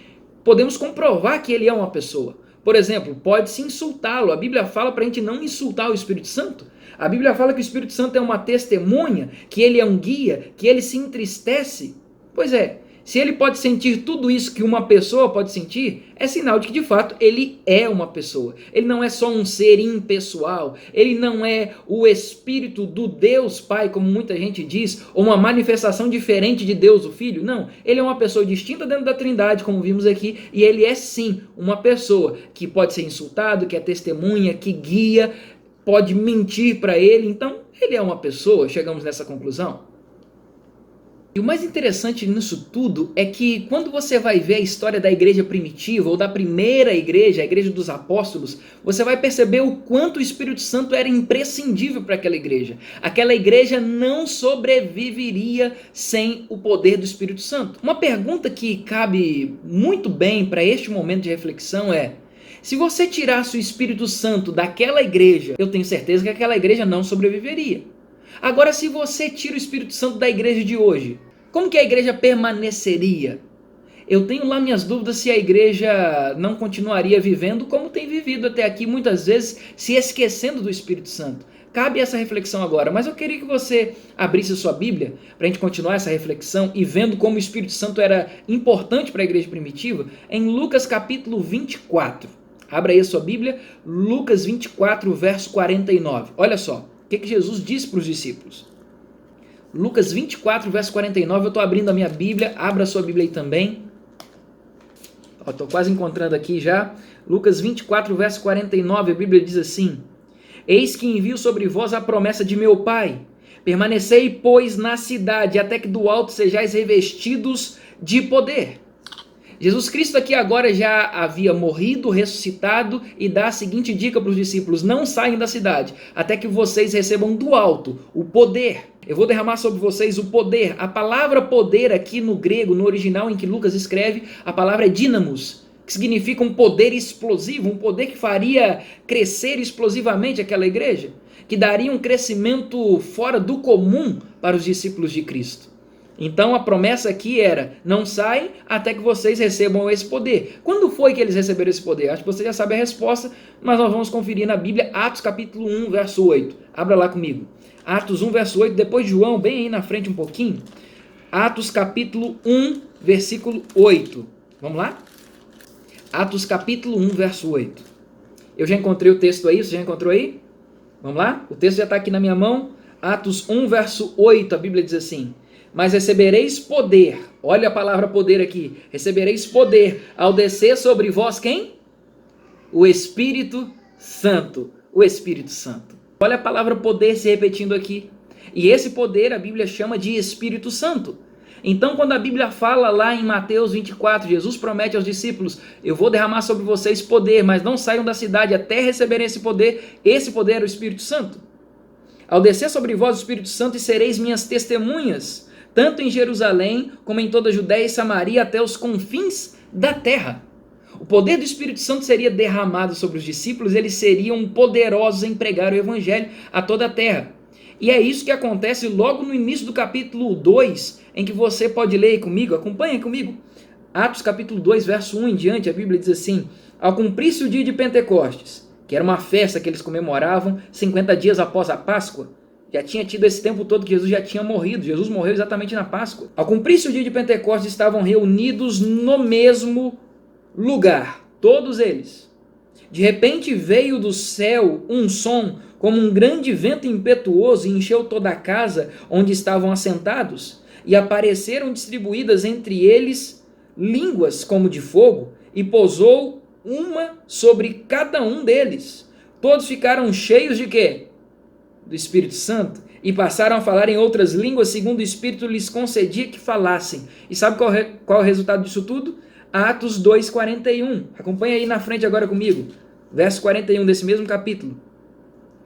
S10: podemos comprovar que ele é uma pessoa. Por exemplo, pode-se insultá-lo. A Bíblia fala para a gente não insultar o Espírito Santo. A Bíblia fala que o Espírito Santo é uma testemunha, que ele é um guia, que ele se entristece. Pois é, se ele pode sentir tudo isso que uma pessoa pode sentir, é sinal de que de fato ele é uma pessoa. Ele não é só um ser impessoal, ele não é o Espírito do Deus Pai, como muita gente diz, ou uma manifestação diferente de Deus o Filho. Não, ele é uma pessoa distinta dentro da Trindade, como vimos aqui, e ele é sim uma pessoa que pode ser insultado, que é testemunha, que guia, pode mentir para ele. Então, ele é uma pessoa, chegamos nessa conclusão. E o mais interessante nisso tudo é que quando você vai ver a história da igreja primitiva ou da primeira igreja, a igreja dos apóstolos, você vai perceber o quanto o Espírito Santo era imprescindível para aquela igreja. Aquela igreja não sobreviveria sem o poder do Espírito Santo. Uma pergunta que cabe muito bem para este momento de reflexão é: se você tirasse o Espírito Santo daquela igreja, eu tenho certeza que aquela igreja não sobreviveria. Agora, se você tira o Espírito Santo da igreja de hoje, como que a igreja permaneceria? Eu tenho lá minhas dúvidas se a igreja não continuaria vivendo como tem vivido até aqui, muitas vezes se esquecendo do Espírito Santo. Cabe essa reflexão agora, mas eu queria que você abrisse sua Bíblia para a gente continuar essa reflexão e vendo como o Espírito Santo era importante para a igreja primitiva, em Lucas capítulo 24. Abra aí a sua Bíblia, Lucas 24, verso 49. Olha só, o que Jesus disse para os discípulos. Lucas 24, verso 49, eu estou abrindo a minha Bíblia, abra a sua Bíblia aí também. Estou quase encontrando aqui já. Lucas 24, verso 49, a Bíblia diz assim: Eis que envio sobre vós a promessa de meu Pai. Permanecei, pois, na cidade, até que do alto sejais revestidos de poder. Jesus Cristo aqui agora já havia morrido, ressuscitado, e dá a seguinte dica para os discípulos: não saiam da cidade, até que vocês recebam do alto o poder. Eu vou derramar sobre vocês o poder. A palavra poder aqui no grego, no original em que Lucas escreve, a palavra é dínamos, que significa um poder explosivo, um poder que faria crescer explosivamente aquela igreja, que daria um crescimento fora do comum para os discípulos de Cristo. Então a promessa aqui era: não saem até que vocês recebam esse poder. Quando foi que eles receberam esse poder? Acho que você já sabe a resposta, mas nós vamos conferir na Bíblia, Atos capítulo 1, verso 8. Abra lá comigo. Atos 1, verso 8, depois de João, bem aí na frente um pouquinho. Atos capítulo 1, versículo 8. Vamos lá? Atos capítulo 1, verso 8. Eu já encontrei o texto aí, você já encontrou aí? Vamos lá? O texto já está aqui na minha mão. Atos 1, verso 8, a Bíblia diz assim: Mas recebereis poder, olha a palavra poder aqui, recebereis poder ao descer sobre vós quem? O Espírito Santo. O Espírito Santo. Olha a palavra poder se repetindo aqui. E esse poder a Bíblia chama de Espírito Santo. Então, quando a Bíblia fala lá em Mateus 24, Jesus promete aos discípulos: eu vou derramar sobre vocês poder, mas não saiam da cidade até receberem esse poder. Esse poder é o Espírito Santo. Ao descer sobre vós o Espírito Santo, e sereis minhas testemunhas, tanto em Jerusalém, como em toda a Judéia e Samaria, até os confins da terra. O poder do Espírito Santo seria derramado sobre os discípulos, eles seriam poderosos em pregar o Evangelho a toda a terra. E é isso que acontece logo no início do capítulo 2, em que você pode ler comigo, acompanhe comigo. Atos capítulo 2, verso 1 em diante, a Bíblia diz assim: Ao cumprir-se o dia de Pentecostes, que era uma festa que eles comemoravam 50 dias após a Páscoa, já tinha tido esse tempo todo que Jesus já tinha morrido. Jesus morreu exatamente na Páscoa. Ao cumprir-se o dia de Pentecostes, estavam reunidos no mesmo lugar, todos eles. De repente veio do céu um som como um grande vento impetuoso e encheu toda a casa onde estavam assentados, e apareceram distribuídas entre eles línguas como de fogo, e pousou uma sobre cada um deles. Todos ficaram cheios de quê? Do Espírito Santo, e passaram a falar em outras línguas, segundo o Espírito lhes concedia que falassem. E sabe qual é o resultado disso tudo? Atos 2,41. Acompanha aí na frente agora comigo. Verso 41 desse mesmo capítulo.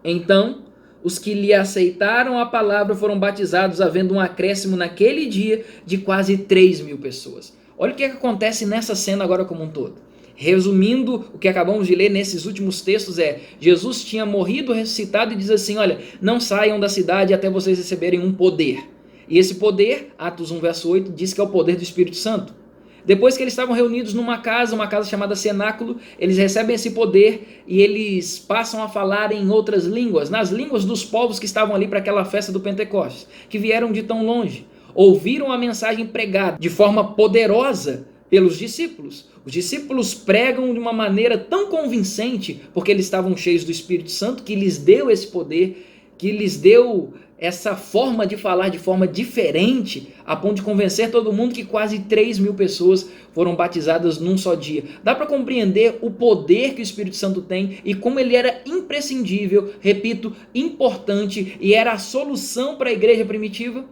S10: Então, os que lhe aceitaram a palavra foram batizados, havendo um acréscimo naquele dia de quase 3.000 pessoas. Olha o que acontece nessa cena agora como um todo. Resumindo, o que acabamos de ler nesses últimos textos é: Jesus tinha morrido, ressuscitado, e diz assim: olha, não saiam da cidade até vocês receberem um poder. E esse poder, Atos 1, verso 8, diz que é o poder do Espírito Santo. Depois que eles estavam reunidos numa casa chamada Cenáculo, eles recebem esse poder e eles passam a falar em outras línguas, nas línguas dos povos que estavam ali para aquela festa do Pentecostes, que vieram de tão longe. Ouviram a mensagem pregada de forma poderosa pelos discípulos. Os discípulos pregam de uma maneira tão convincente, porque eles estavam cheios do Espírito Santo, que lhes deu esse poder, que lhes deu essa forma de falar de forma diferente, a ponto de convencer todo mundo, que quase 3.000 pessoas foram batizadas num só dia. Dá para compreender o poder que o Espírito Santo tem e como ele era imprescindível, repito, importante, e era a solução para a igreja primitiva?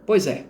S10: Pois é.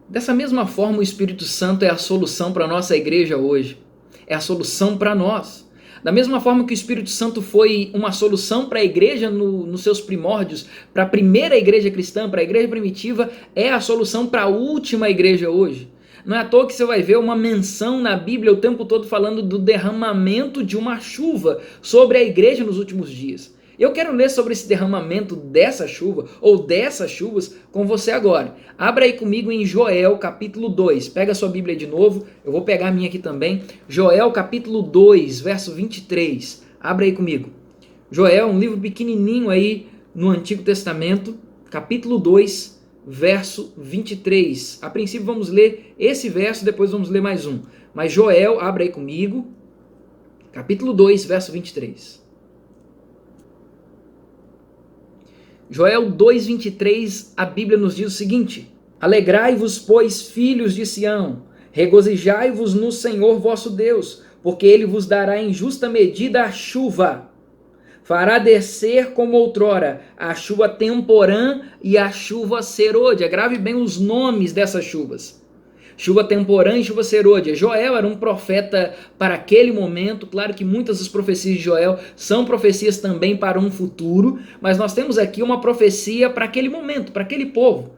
S10: Dessa mesma forma, o Espírito Santo é a solução para a nossa igreja hoje. É a solução para nós. Da mesma forma que o Espírito Santo foi uma solução para a igreja nos seus primórdios, para a primeira igreja cristã, para a igreja primitiva, é a solução para a última igreja hoje. Não é à toa que você vai ver uma menção na Bíblia o tempo todo falando do derramamento de uma chuva sobre a igreja nos últimos dias. Eu quero ler sobre esse derramamento dessa chuva, ou dessas chuvas, com você agora. Abra aí comigo em Joel, capítulo 2. Pega a sua Bíblia de novo, eu vou pegar a minha aqui também. Joel, capítulo 2, verso 23. Abra aí comigo. Joel, um livro pequenininho aí no Antigo Testamento, capítulo 2, verso 23. A princípio vamos ler esse verso, depois vamos ler mais um. Mas Joel, abre aí comigo, capítulo 2, verso 23. Joel 2, 23, a Bíblia nos diz o seguinte: Alegrai-vos, pois, filhos de Sião, regozijai-vos no Senhor vosso Deus, porque ele vos dará em justa medida a chuva. Fará descer como outrora a chuva temporã e a chuva serôdia. Grave bem os nomes dessas chuvas. Chuva temporã e chuva serôdia. Joel era um profeta para aquele momento. Claro que muitas das profecias de Joel são profecias também para um futuro, mas nós temos aqui uma profecia para aquele momento, para aquele povo.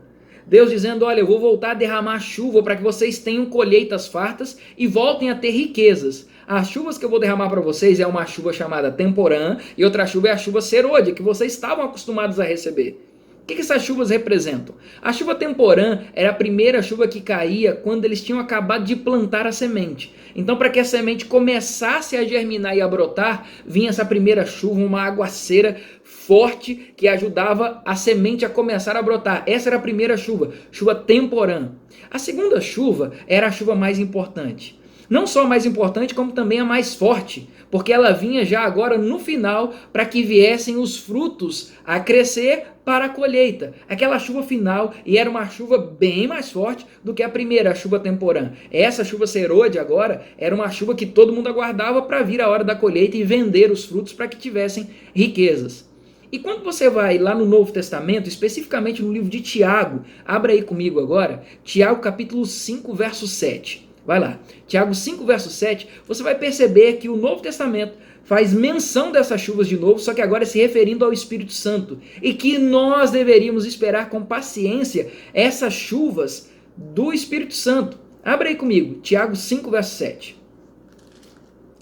S10: Deus dizendo, olha, eu vou voltar a derramar chuva para que vocês tenham colheitas fartas e voltem a ter riquezas. As chuvas que eu vou derramar para vocês é uma chuva chamada temporã e outra chuva é a chuva serôdia, que vocês estavam acostumados a receber. O que essas chuvas representam? A chuva temporã era a primeira chuva que caía quando eles tinham acabado de plantar a semente. Então, para que a semente começasse a germinar e a brotar, vinha essa primeira chuva, uma aguaceira forte que ajudava a semente a começar a brotar. Essa era a primeira chuva, chuva temporã. A segunda chuva era a chuva mais importante. Não só a mais importante, como também a mais forte, porque ela vinha já agora no final para que viessem os frutos a crescer para a colheita. Aquela chuva final, e era uma chuva bem mais forte do que a primeira, a chuva temporã. Essa chuva serôdia agora era uma chuva que todo mundo aguardava para vir a hora da colheita e vender os frutos para que tivessem riquezas. E quando você vai lá no Novo Testamento, especificamente no livro de Tiago, abra aí comigo agora, Tiago capítulo 5, verso 7. Vai lá, Tiago 5, verso 7, você vai perceber que o Novo Testamento faz menção dessas chuvas de novo, só que agora se referindo ao Espírito Santo, e que nós deveríamos esperar com paciência essas chuvas do Espírito Santo. Abra aí comigo, Tiago 5, verso 7.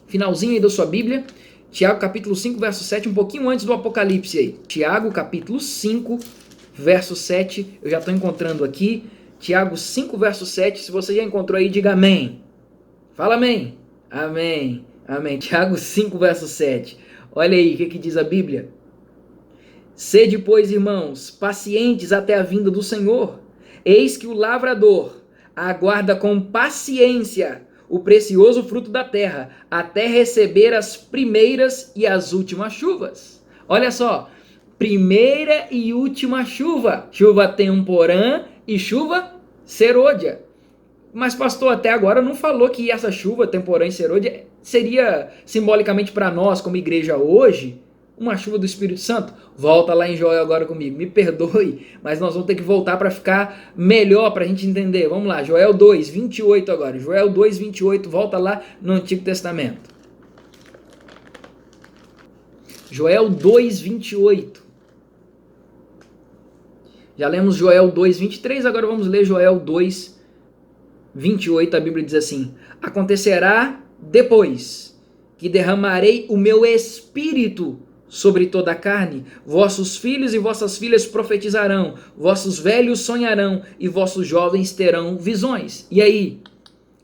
S10: Finalzinho aí da sua Bíblia, Tiago capítulo 5, verso 7, um pouquinho antes do Apocalipse aí. Tiago capítulo 5, verso 7, eu já estou encontrando aqui. Tiago 5, verso 7, se você já encontrou aí, diga amém. Fala amém. Amém. Amém. Tiago 5, verso 7. Olha aí o que diz a Bíblia. Sede, pois, irmãos, pacientes até a vinda do Senhor. Eis que o lavrador aguarda com paciência o precioso fruto da terra, até receber as primeiras e as últimas chuvas. Olha só, primeira e última chuva. Chuva temporã e chuva serôdia. Mas pastor, até agora não falou que essa chuva temporã e serôdia seria simbolicamente para nós como igreja hoje uma chuva do Espírito Santo? Volta lá em Joel agora comigo, me perdoe, mas nós vamos ter que voltar para ficar melhor para a gente entender. Vamos lá, Joel 2, 28 agora, Joel 2, 28, volta lá no Antigo Testamento. Joel 2, 28. Já lemos Joel 2, 23, agora vamos ler Joel 2, 28, a Bíblia diz assim: acontecerá depois que derramarei o meu espírito sobre toda a carne, vossos filhos e vossas filhas profetizarão, vossos velhos sonharão e vossos jovens terão visões. E aí,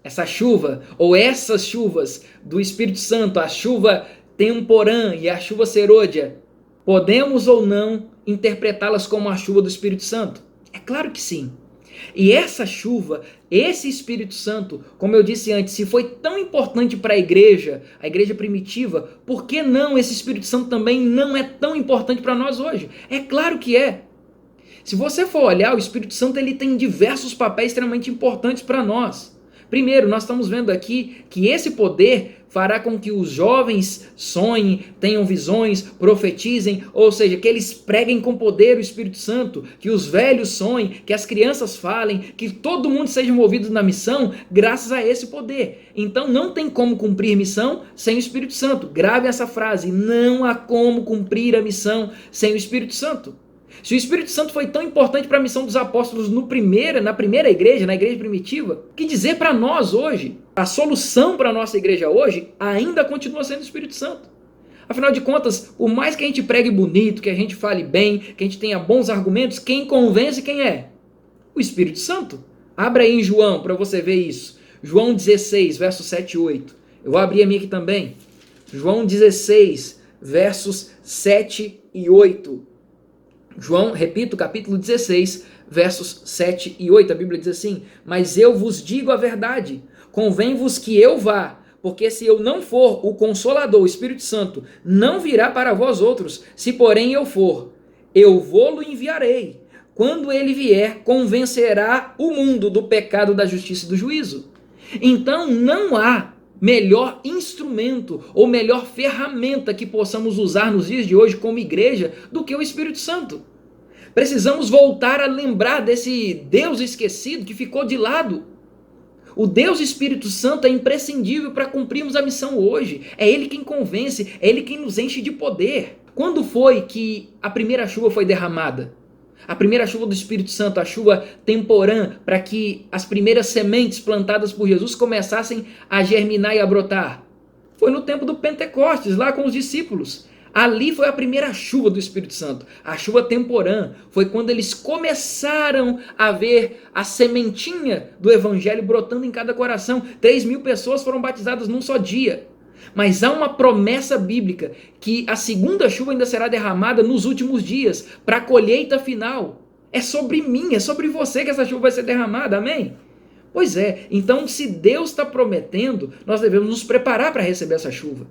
S10: essa chuva, ou essas chuvas do Espírito Santo, a chuva temporã e a chuva serôdia, podemos ou não interpretá-las como a chuva do Espírito Santo? É claro que sim. E essa chuva, esse Espírito Santo, como eu disse antes, se foi tão importante para a igreja primitiva, por que não esse Espírito Santo também não é tão importante para nós hoje? É claro que é. Se você for olhar, o Espírito Santo ele tem diversos papéis extremamente importantes para nós. Primeiro, nós estamos vendo aqui que esse poder fará com que os jovens sonhem, tenham visões, profetizem, ou seja, que eles preguem com poder o Espírito Santo, que os velhos sonhem, que as crianças falem, que todo mundo seja envolvido na missão graças a esse poder. Então não tem como cumprir missão sem o Espírito Santo. Grave essa frase, não há como cumprir a missão sem o Espírito Santo. Se o Espírito Santo foi tão importante para a missão dos apóstolos na primeira igreja, na igreja primitiva, o que dizer para nós hoje? A solução para a nossa igreja hoje ainda continua sendo o Espírito Santo. Afinal de contas, por mais que a gente pregue bonito, que a gente fale bem, que a gente tenha bons argumentos, quem convence quem é? O Espírito Santo. Abra aí em João para você ver isso. João 16, versos 7 e 8. Eu vou abrir a minha aqui também. João 16, versos 7 e 8. João, repito, capítulo 16, versos 7 e 8, a Bíblia diz assim: mas eu vos digo a verdade, convém-vos que eu vá, porque se eu não for, o Consolador, o Espírito Santo, não virá para vós outros. Se porém eu for, eu vou-lo enviarei. Quando ele vier, convencerá o mundo do pecado, da justiça e do juízo. Então não há melhor instrumento ou melhor ferramenta que possamos usar nos dias de hoje como igreja do que o Espírito Santo. Precisamos voltar a lembrar desse Deus esquecido que ficou de lado. O Deus Espírito Santo é imprescindível para cumprirmos a missão hoje. É Ele quem convence, é Ele quem nos enche de poder. Quando foi que a primeira chuva foi derramada? A primeira chuva do Espírito Santo, a chuva temporã, para que as primeiras sementes plantadas por Jesus começassem a germinar e a brotar. Foi no tempo do Pentecostes, lá com os discípulos. Ali foi a primeira chuva do Espírito Santo, a chuva temporã. Foi quando eles começaram a ver a sementinha do Evangelho brotando em cada coração. 3.000 pessoas foram batizadas num só dia. Mas há uma promessa bíblica que a segunda chuva ainda será derramada nos últimos dias, para a colheita final. É sobre mim, é sobre você que essa chuva vai ser derramada, amém? Pois é, então se Deus está prometendo, nós devemos nos preparar para receber essa chuva.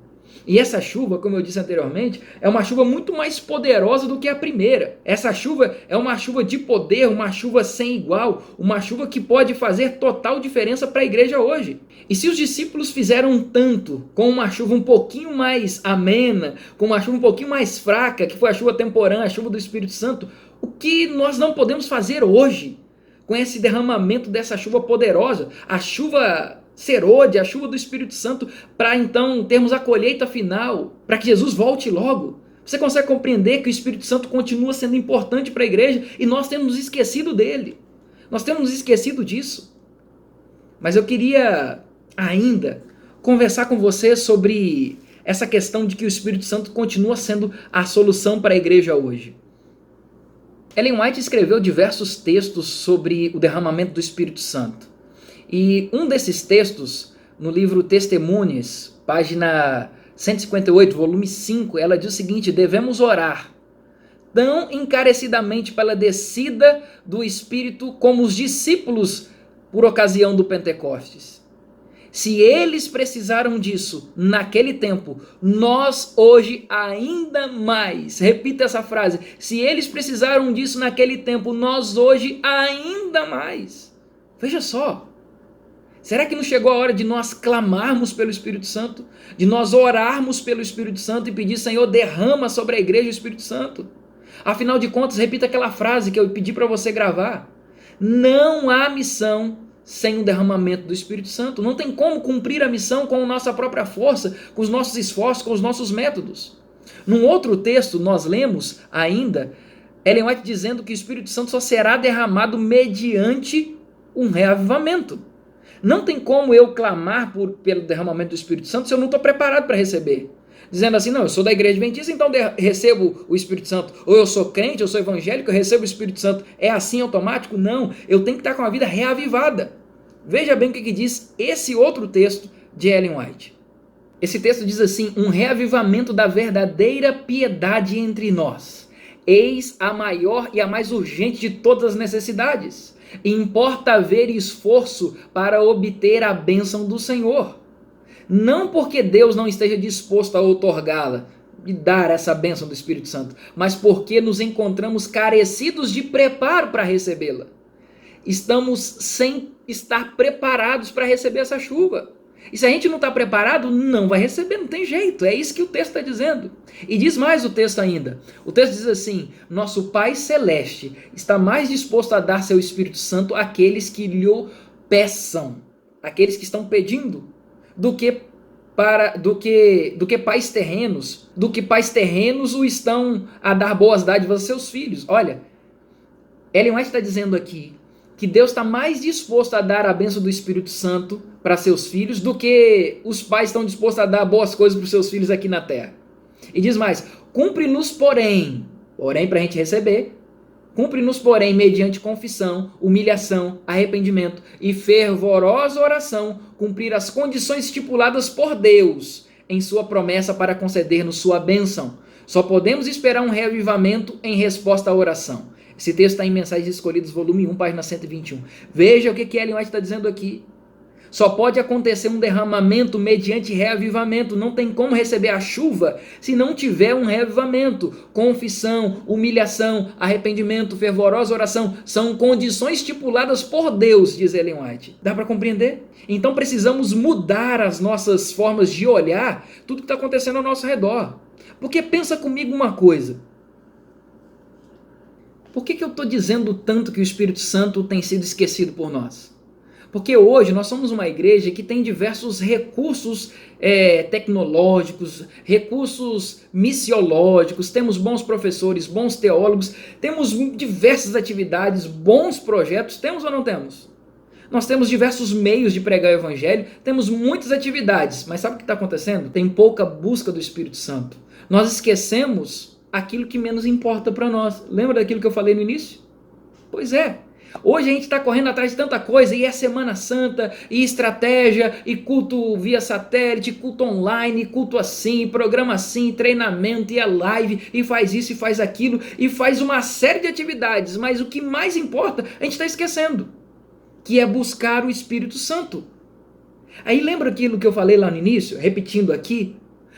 S10: E essa chuva, como eu disse anteriormente, é uma chuva muito mais poderosa do que a primeira. Essa chuva é uma chuva de poder, uma chuva sem igual, uma chuva que pode fazer total diferença para a igreja hoje. E se os discípulos fizeram tanto com uma chuva um pouquinho mais amena, com uma chuva um pouquinho mais fraca, que foi a chuva temporã, a chuva do Espírito Santo, o que nós não podemos fazer hoje com esse derramamento dessa chuva poderosa, a chuva serôdia, a chuva do Espírito Santo, para então termos a colheita final, para que Jesus volte logo? Você consegue compreender que o Espírito Santo continua sendo importante para a igreja e nós temos nos esquecido dele? Nós temos nos esquecido disso. Mas eu queria ainda conversar com você sobre essa questão de que o Espírito Santo continua sendo a solução para a igreja hoje. Ellen White escreveu diversos textos sobre o derramamento do Espírito Santo. E um desses textos, no livro Testemunhas, página 158, volume 5, ela diz o seguinte: devemos orar tão encarecidamente pela descida do Espírito como os discípulos por ocasião do Pentecostes. Se eles precisaram disso naquele tempo, nós hoje ainda mais. Repita essa frase. Se eles precisaram disso naquele tempo, nós hoje ainda mais. Veja só. Será que não chegou a hora de nós clamarmos pelo Espírito Santo? De nós orarmos pelo Espírito Santo e pedir: Senhor, derrama sobre a igreja o Espírito Santo? Afinal de contas, repita aquela frase que eu pedi para você gravar. Não há missão sem o derramamento do Espírito Santo. Não tem como cumprir a missão com a nossa própria força, com os nossos esforços, com os nossos métodos. Num outro texto, nós lemos ainda Ellen White dizendo que o Espírito Santo só será derramado mediante um reavivamento. Não tem como eu clamar pelo derramamento do Espírito Santo se eu não estou preparado para receber. Dizendo assim: não, eu sou da igreja adventista, então recebo o Espírito Santo. Ou eu sou crente, eu sou evangélico, eu recebo o Espírito Santo. É assim automático? Não, eu tenho que estar com a vida reavivada. Veja bem o que diz esse outro texto de Ellen White. Esse texto diz assim: um reavivamento da verdadeira piedade entre nós. Eis a maior e a mais urgente de todas as necessidades. Importa haver esforço para obter a bênção do Senhor. Não porque Deus não esteja disposto a outorgá-la e dar essa bênção do Espírito Santo, mas porque nos encontramos carecidos de preparo para recebê-la. Estamos sem estar preparados para receber essa chuva. E se a gente não está preparado, não vai receber, não tem jeito. É isso que o texto está dizendo. E diz mais o texto ainda. O texto diz assim: nosso Pai Celeste está mais disposto a dar seu Espírito Santo àqueles que lhe peçam, aqueles que estão pedindo, do que pais terrenos, o estão a dar boas dádivas aos seus filhos. Olha, Ellen White está dizendo aqui que Deus está mais disposto a dar a bênção do Espírito Santo para seus filhos do que os pais estão dispostos a dar boas coisas para os seus filhos aqui na terra. E diz mais: cumpre-nos, porém para a gente receber, cumpre-nos, porém, mediante confissão, humilhação, arrependimento e fervorosa oração, cumprir as condições estipuladas por Deus em sua promessa para conceder-nos sua bênção. Só podemos esperar um reavivamento em resposta à oração. Esse texto está em Mensagens Escolhidas, volume 1, página 121. Veja o que Ellen White está dizendo aqui. Só pode acontecer um derramamento mediante reavivamento. Não tem como receber a chuva se não tiver um reavivamento. Confissão, humilhação, arrependimento, fervorosa oração são condições estipuladas por Deus, diz Ellen White. Dá para compreender? Então precisamos mudar as nossas formas de olhar tudo que está acontecendo ao nosso redor. Porque pensa comigo uma coisa. Por que eu estou dizendo tanto que o Espírito Santo tem sido esquecido por nós? Porque hoje nós somos uma igreja que tem diversos recursos tecnológicos, recursos missiológicos, temos bons professores, bons teólogos, temos diversas atividades, bons projetos, temos ou não temos? Nós temos diversos meios de pregar o evangelho, temos muitas atividades, mas sabe o que está acontecendo? Tem pouca busca do Espírito Santo. Nós esquecemos aquilo que menos importa para nós. Lembra daquilo que eu falei no início? Pois é. Hoje a gente está correndo atrás de tanta coisa, e é Semana Santa, e estratégia, e culto via satélite, culto online, culto assim, programa assim, treinamento, e é live, e faz isso e faz aquilo, e faz uma série de atividades, mas o que mais importa a gente está esquecendo, que é buscar o Espírito Santo. Aí lembra aquilo que eu falei lá no início, repetindo aqui?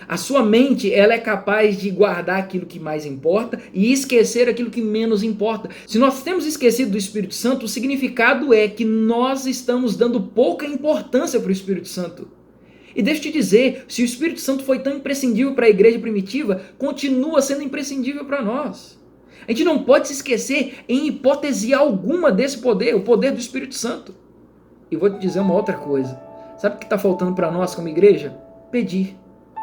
S10: A sua mente, ela é capaz de guardar aquilo que mais importa e esquecer aquilo que menos importa. Se nós temos esquecido do Espírito Santo, o significado é que nós estamos dando pouca importância para o Espírito Santo. E deixa eu te dizer, se o Espírito Santo foi tão imprescindível para a igreja primitiva, continua sendo imprescindível para nós. A gente não pode se esquecer em hipótese alguma desse poder, o poder do Espírito Santo. E vou te dizer uma outra coisa. Sabe o que está faltando para nós como igreja? Pedir.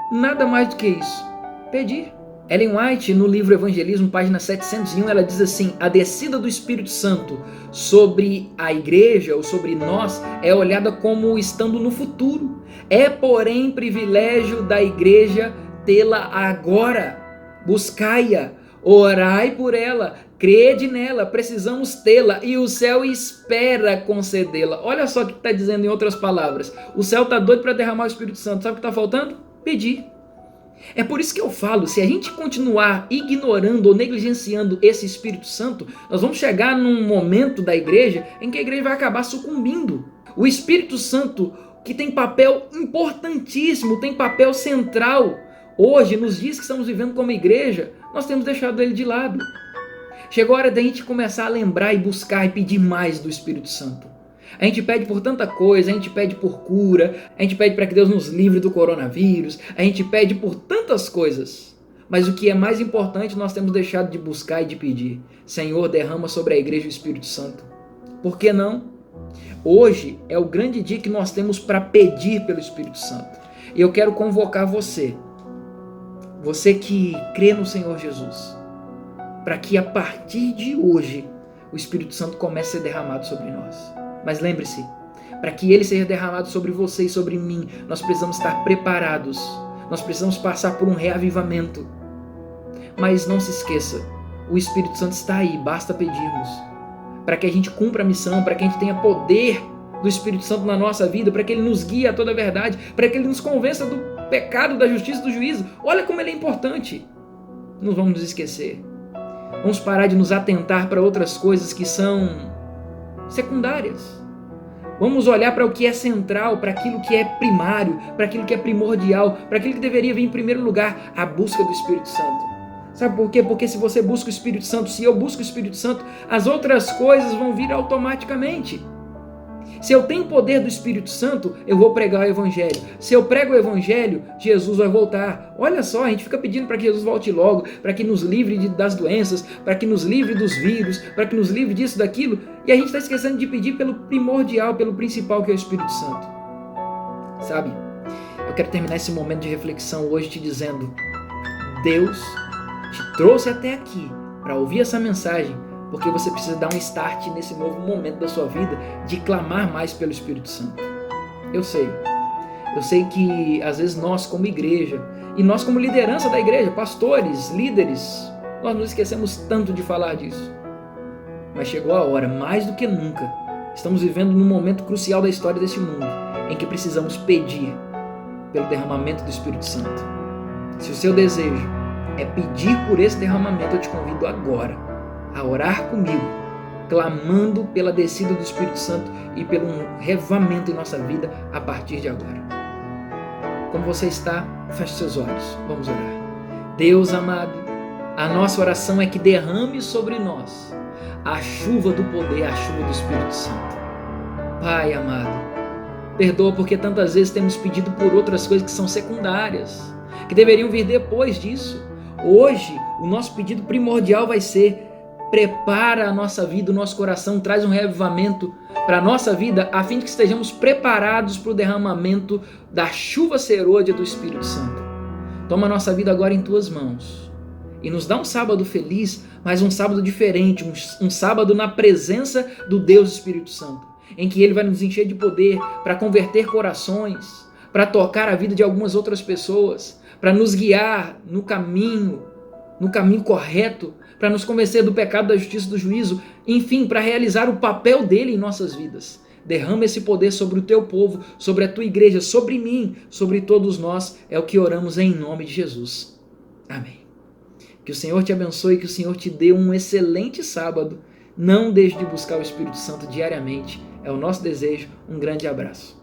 S10: Nada mais do que isso. Pedir. Ellen White, no livro Evangelismo, página 701, ela diz assim: a descida do Espírito Santo sobre a igreja ou sobre nós é olhada como estando no futuro. É, porém, privilégio da igreja tê-la agora. Buscai-a, orai por ela, crede nela, precisamos tê-la e o céu espera concedê-la. Olha só o que está dizendo em outras palavras. O céu está doido para derramar o Espírito Santo. Sabe o que está faltando? Pedir. É por isso que eu falo, se a gente continuar ignorando ou negligenciando esse Espírito Santo, nós vamos chegar num momento da igreja em que a igreja vai acabar sucumbindo. O Espírito Santo, que tem papel importantíssimo, tem papel central, hoje, nos dias que estamos vivendo como igreja, nós temos deixado ele de lado. Chegou a hora da gente começar a lembrar e buscar e pedir mais do Espírito Santo. A gente pede por tanta coisa, a gente pede por cura, a gente pede para que Deus nos livre do coronavírus, a gente pede por tantas coisas. Mas o que é mais importante, nós temos deixado de buscar e de pedir. Senhor, derrama sobre a igreja o Espírito Santo. Por que não? Hoje é o grande dia que nós temos para pedir pelo Espírito Santo. E eu quero convocar você que crê no Senhor Jesus, para que a partir de hoje o Espírito Santo comece a ser derramado sobre nós. Mas lembre-se, para que ele seja derramado sobre você e sobre mim, nós precisamos estar preparados. Nós precisamos passar por um reavivamento. Mas não se esqueça, o Espírito Santo está aí, basta pedirmos. Para que a gente cumpra a missão, para que a gente tenha poder do Espírito Santo na nossa vida, para que ele nos guie a toda a verdade, para que ele nos convença do pecado, da justiça e do juízo. Olha como ele é importante. Não vamos nos esquecer. Vamos parar de nos atentar para outras coisas que são secundárias. Vamos olhar para o que é central, para aquilo que é primário, para aquilo que é primordial, para aquilo que deveria vir em primeiro lugar, a busca do Espírito Santo. Sabe por quê? Porque se você busca o Espírito Santo, se eu busco o Espírito Santo, as outras coisas vão vir automaticamente. Se eu tenho poder do Espírito Santo, eu vou pregar o Evangelho. Se eu prego o Evangelho, Jesus vai voltar. Olha só, a gente fica pedindo para que Jesus volte logo, para que nos livre das doenças, para que nos livre dos vírus, para que nos livre disso, daquilo. E a gente está esquecendo de pedir pelo primordial, pelo principal, que é o Espírito Santo. Sabe, eu quero terminar esse momento de reflexão hoje te dizendo: Deus te trouxe até aqui para ouvir essa mensagem, porque você precisa dar um start nesse novo momento da sua vida de clamar mais pelo Espírito Santo. Eu sei que às vezes nós como igreja, e nós como liderança da igreja, pastores, líderes, nós nos esquecemos tanto de falar disso. Mas chegou a hora, mais do que nunca, estamos vivendo num momento crucial da história desse mundo, em que precisamos pedir pelo derramamento do Espírito Santo. Se o seu desejo é pedir por esse derramamento, eu te convido agora a orar comigo clamando pela descida do Espírito Santo e pelo revivamento em nossa vida a partir de agora. Como você está, feche seus olhos, vamos orar. Deus amado, a nossa oração é que derrame sobre nós a chuva do poder, a chuva do Espírito Santo. Pai amado, perdoa porque tantas vezes temos pedido por outras coisas que são secundárias, que deveriam vir depois disso. Hoje, o nosso pedido primordial vai ser: prepara a nossa vida, o nosso coração, traz um revivamento para a nossa vida, a fim de que estejamos preparados para o derramamento da chuva serôdia do Espírito Santo. Toma a nossa vida agora em tuas mãos e nos dá um sábado feliz, mas um sábado diferente, um sábado na presença do Deus Espírito Santo, em que Ele vai nos encher de poder para converter corações, para tocar a vida de algumas outras pessoas, para nos guiar no caminho correto, para nos convencer do pecado, da justiça e do juízo, enfim, para realizar o papel dele em nossas vidas. Derrama esse poder sobre o teu povo, sobre a tua igreja, sobre mim, sobre todos nós, é o que oramos em nome de Jesus. Amém. Que o Senhor te abençoe, que o Senhor te dê um excelente sábado. Não deixe de buscar o Espírito Santo diariamente, é o nosso desejo. Um grande abraço.